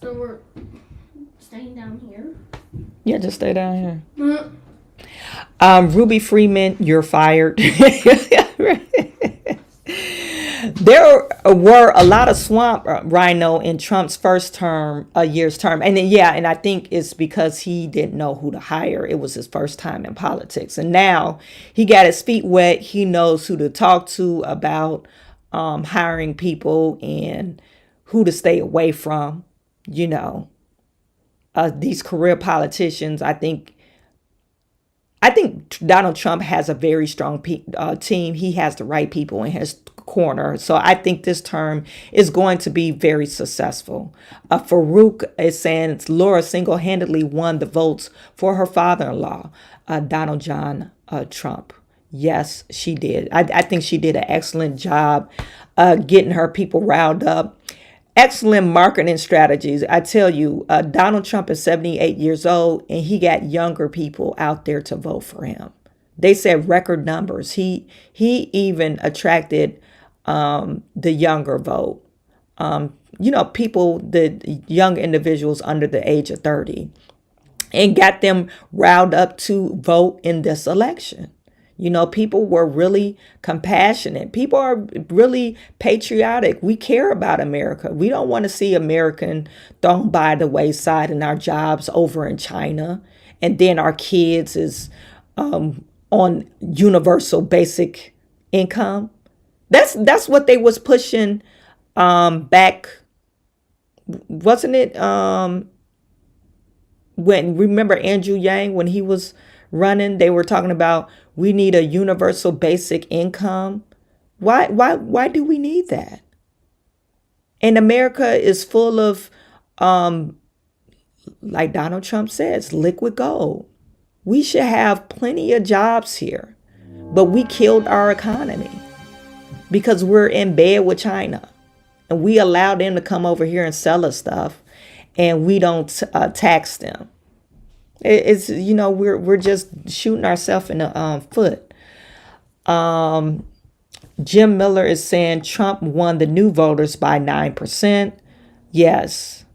S19: So we're staying down here?
S2: Yeah, just stay down here. Ruby Freeman, you're fired. There were a lot of swamp rhino in Trump's first year's term. And and I think it's because he didn't know who to hire. It was his first time in politics. And now he got his feet wet. He knows who to talk to about hiring people and who to stay away from. These career politicians, I think Donald Trump has a very strong team. He has the right people in his corner. So I think this term is going to be very successful. Farouk is saying Laura single-handedly won the votes for her father-in-law, Donald John Trump. Yes, she did. I think she did an excellent job getting her people riled up. Excellent marketing strategies. I tell you, Donald Trump is 78 years old and he got younger people out there to vote for him. They said record numbers. He even attracted the younger vote. People, the young individuals under the age of 30, and got them riled up to vote in this election. People were really compassionate. People are really patriotic. We care about America. We don't want to see American thrown by the wayside and our jobs over in China. And then our kids is on universal basic income. That's what they was pushing back, wasn't it? Remember Andrew Yang, when he was running, they were talking about we need a universal basic income. Why do we need that? And America is full of, like Donald Trump says, liquid gold. We should have plenty of jobs here, but we killed our economy because we're in bed with China and we allow them to come over here and sell us stuff and we don't tax them. It's, we're just shooting ourselves in the foot. Jim Miller is saying Trump won the new voters by 9%. Yes.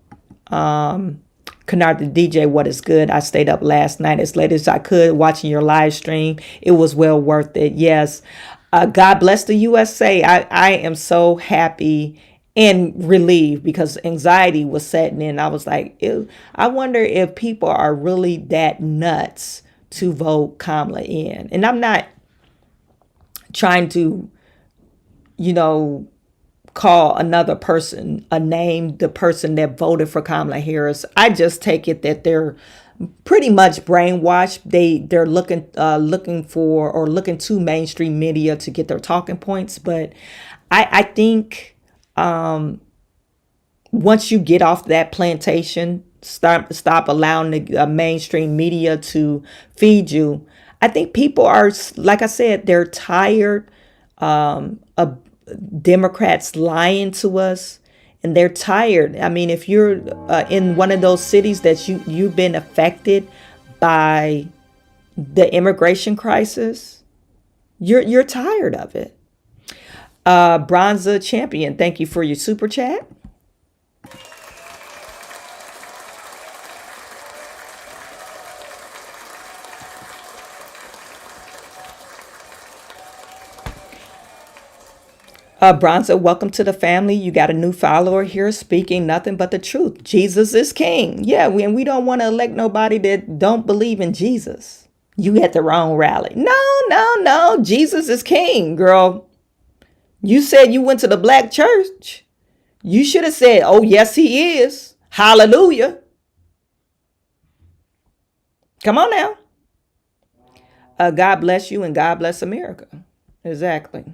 S2: Kennard the DJ, what is good? I stayed up last night as late as I could watching your live stream. It was well worth it. Yes. God bless the USA. I am so happy and relieved because anxiety was setting in. I was like, ew. I wonder if people are really that nuts to vote Kamala in. And I'm not trying to, call another person a name, the person that voted for Kamala Harris. I just take it that they're pretty much brainwashed. They're looking to mainstream media to get their talking points. But I think once you get off that plantation, stop allowing the mainstream media to feed you. I think people are, like I said, they're tired of Democrats lying to us, and they're tired. I mean, if you're in one of those cities that you've been affected by the immigration crisis, you're tired of it. Bronza Champion, thank you for your super chat. Bronza, welcome to the family. You got a new follower here speaking nothing but the truth. Jesus is king. Yeah, we don't want to elect nobody that don't believe in Jesus. You at the wrong rally. No. Jesus is king, girl. You said you went to the black church. You should have said, oh, yes, he is. Hallelujah. Come on now. God bless you and God bless America. Exactly.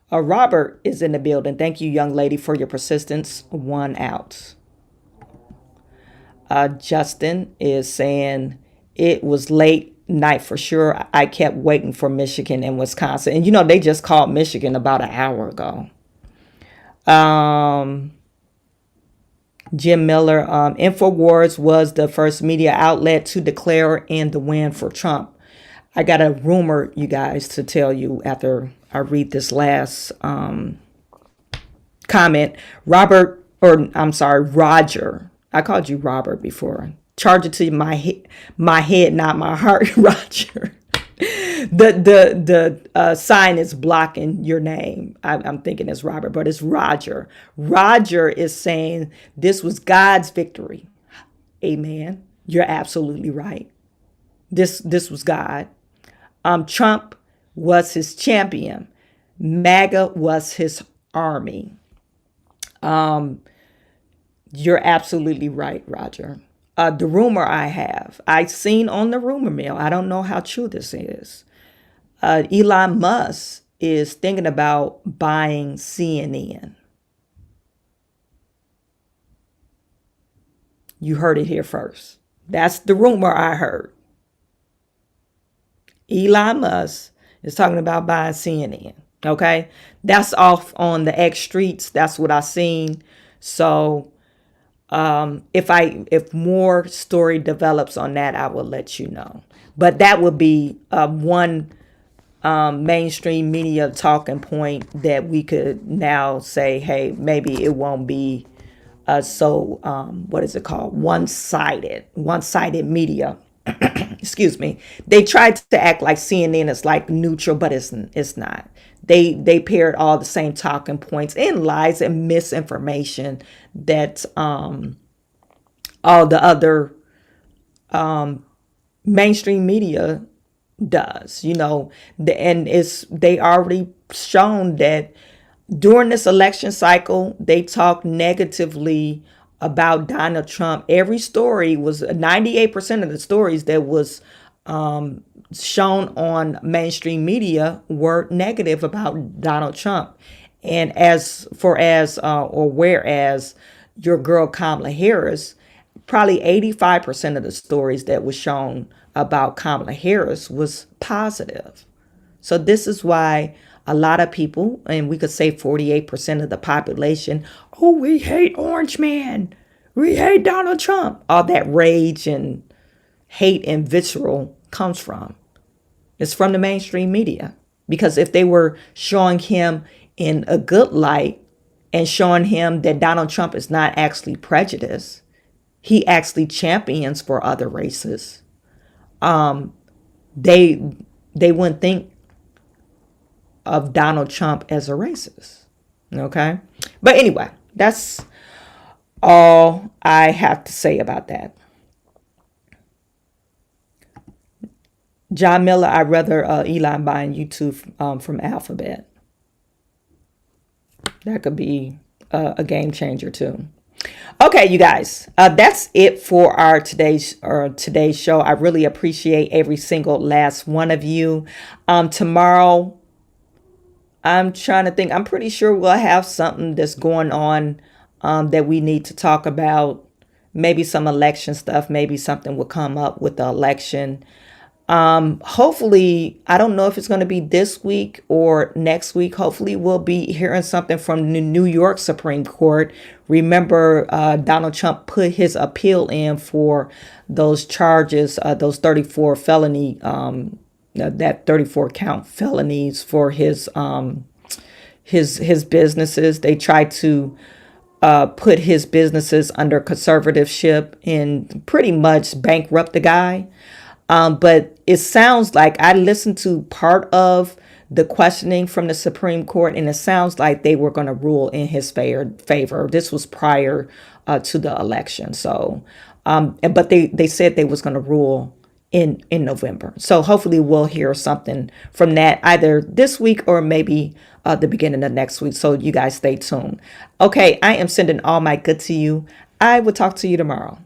S2: Robert is in the building. Thank you, young lady, for your persistence. 1 out. Justin is saying it was late night for sure. I kept waiting for Michigan and Wisconsin. And, you know, they just called Michigan about an hour ago. Jim Miller, InfoWars was the first media outlet to declare in the win for Trump. I got a rumor, you guys, to tell you after I read this last comment. Roger. I called you Robert before. Charge it to my head, not my heart, Roger. The sign is blocking your name. I'm thinking it's Robert, but it's Roger. Roger is saying this was God's victory. Amen. You're absolutely right. This was God. Trump was his champion. MAGA was his army. You're absolutely right, Roger. The rumor I've seen on the rumor mill, I don't know how true this is. Elon Musk is thinking about buying CNN. You heard it here first. That's the rumor I heard. Elon Musk is talking about buying CNN. Okay. That's off on the X streets. That's what I seen. So if more story develops on that, I will let you know. But that would be one mainstream media talking point that we could now say, hey, maybe it won't be what is it called? One-sided media. Excuse me. They tried to act like CNN is like neutral, but it's not. They paired all the same talking points and lies and misinformation that all the other mainstream media does. You know, they already shown that during this election cycle, they talked negatively about Donald Trump. Every story was 98% of the stories that was shown on mainstream media were negative about Donald Trump. And whereas your girl Kamala Harris, probably 85% of the stories that was shown about Kamala Harris was positive. So this is why a lot of people, and we could say 48% of the population, oh, we hate Orange Man. We hate Donald Trump. All that rage and hate and visceral comes from. It's from the mainstream media. Because if they were showing him in a good light and showing him that Donald Trump is not actually prejudiced, he actually champions for other races, they wouldn't think of Donald Trump as a racist. Okay? But anyway, that's all I have to say about that. John Miller, I'd rather Elon buying YouTube from Alphabet. That could be a game changer too. Okay, you guys, that's it for our today's show. I really appreciate every single last one of you. Tomorrow, I'm trying to think. I'm pretty sure we'll have something that's going on that we need to talk about. Maybe some election stuff. Maybe something will come up with the election. Hopefully, I don't know if it's going to be this week or next week. Hopefully, we'll be hearing something from the New York Supreme Court. Remember, Donald Trump put his appeal in for those charges, those 34 felony, that 34 count felonies for his businesses. They tried to put his businesses under conservatorship and pretty much bankrupt the guy. But it sounds like I listened to part of the questioning from the Supreme Court, and it sounds like they were going to rule in his favor. This was prior to the election. So, but they said they was going to rule in November. So hopefully we'll hear something from that either this week or maybe the beginning of next week. So you guys stay tuned. Okay, I am sending all my good to you. I will talk to you tomorrow.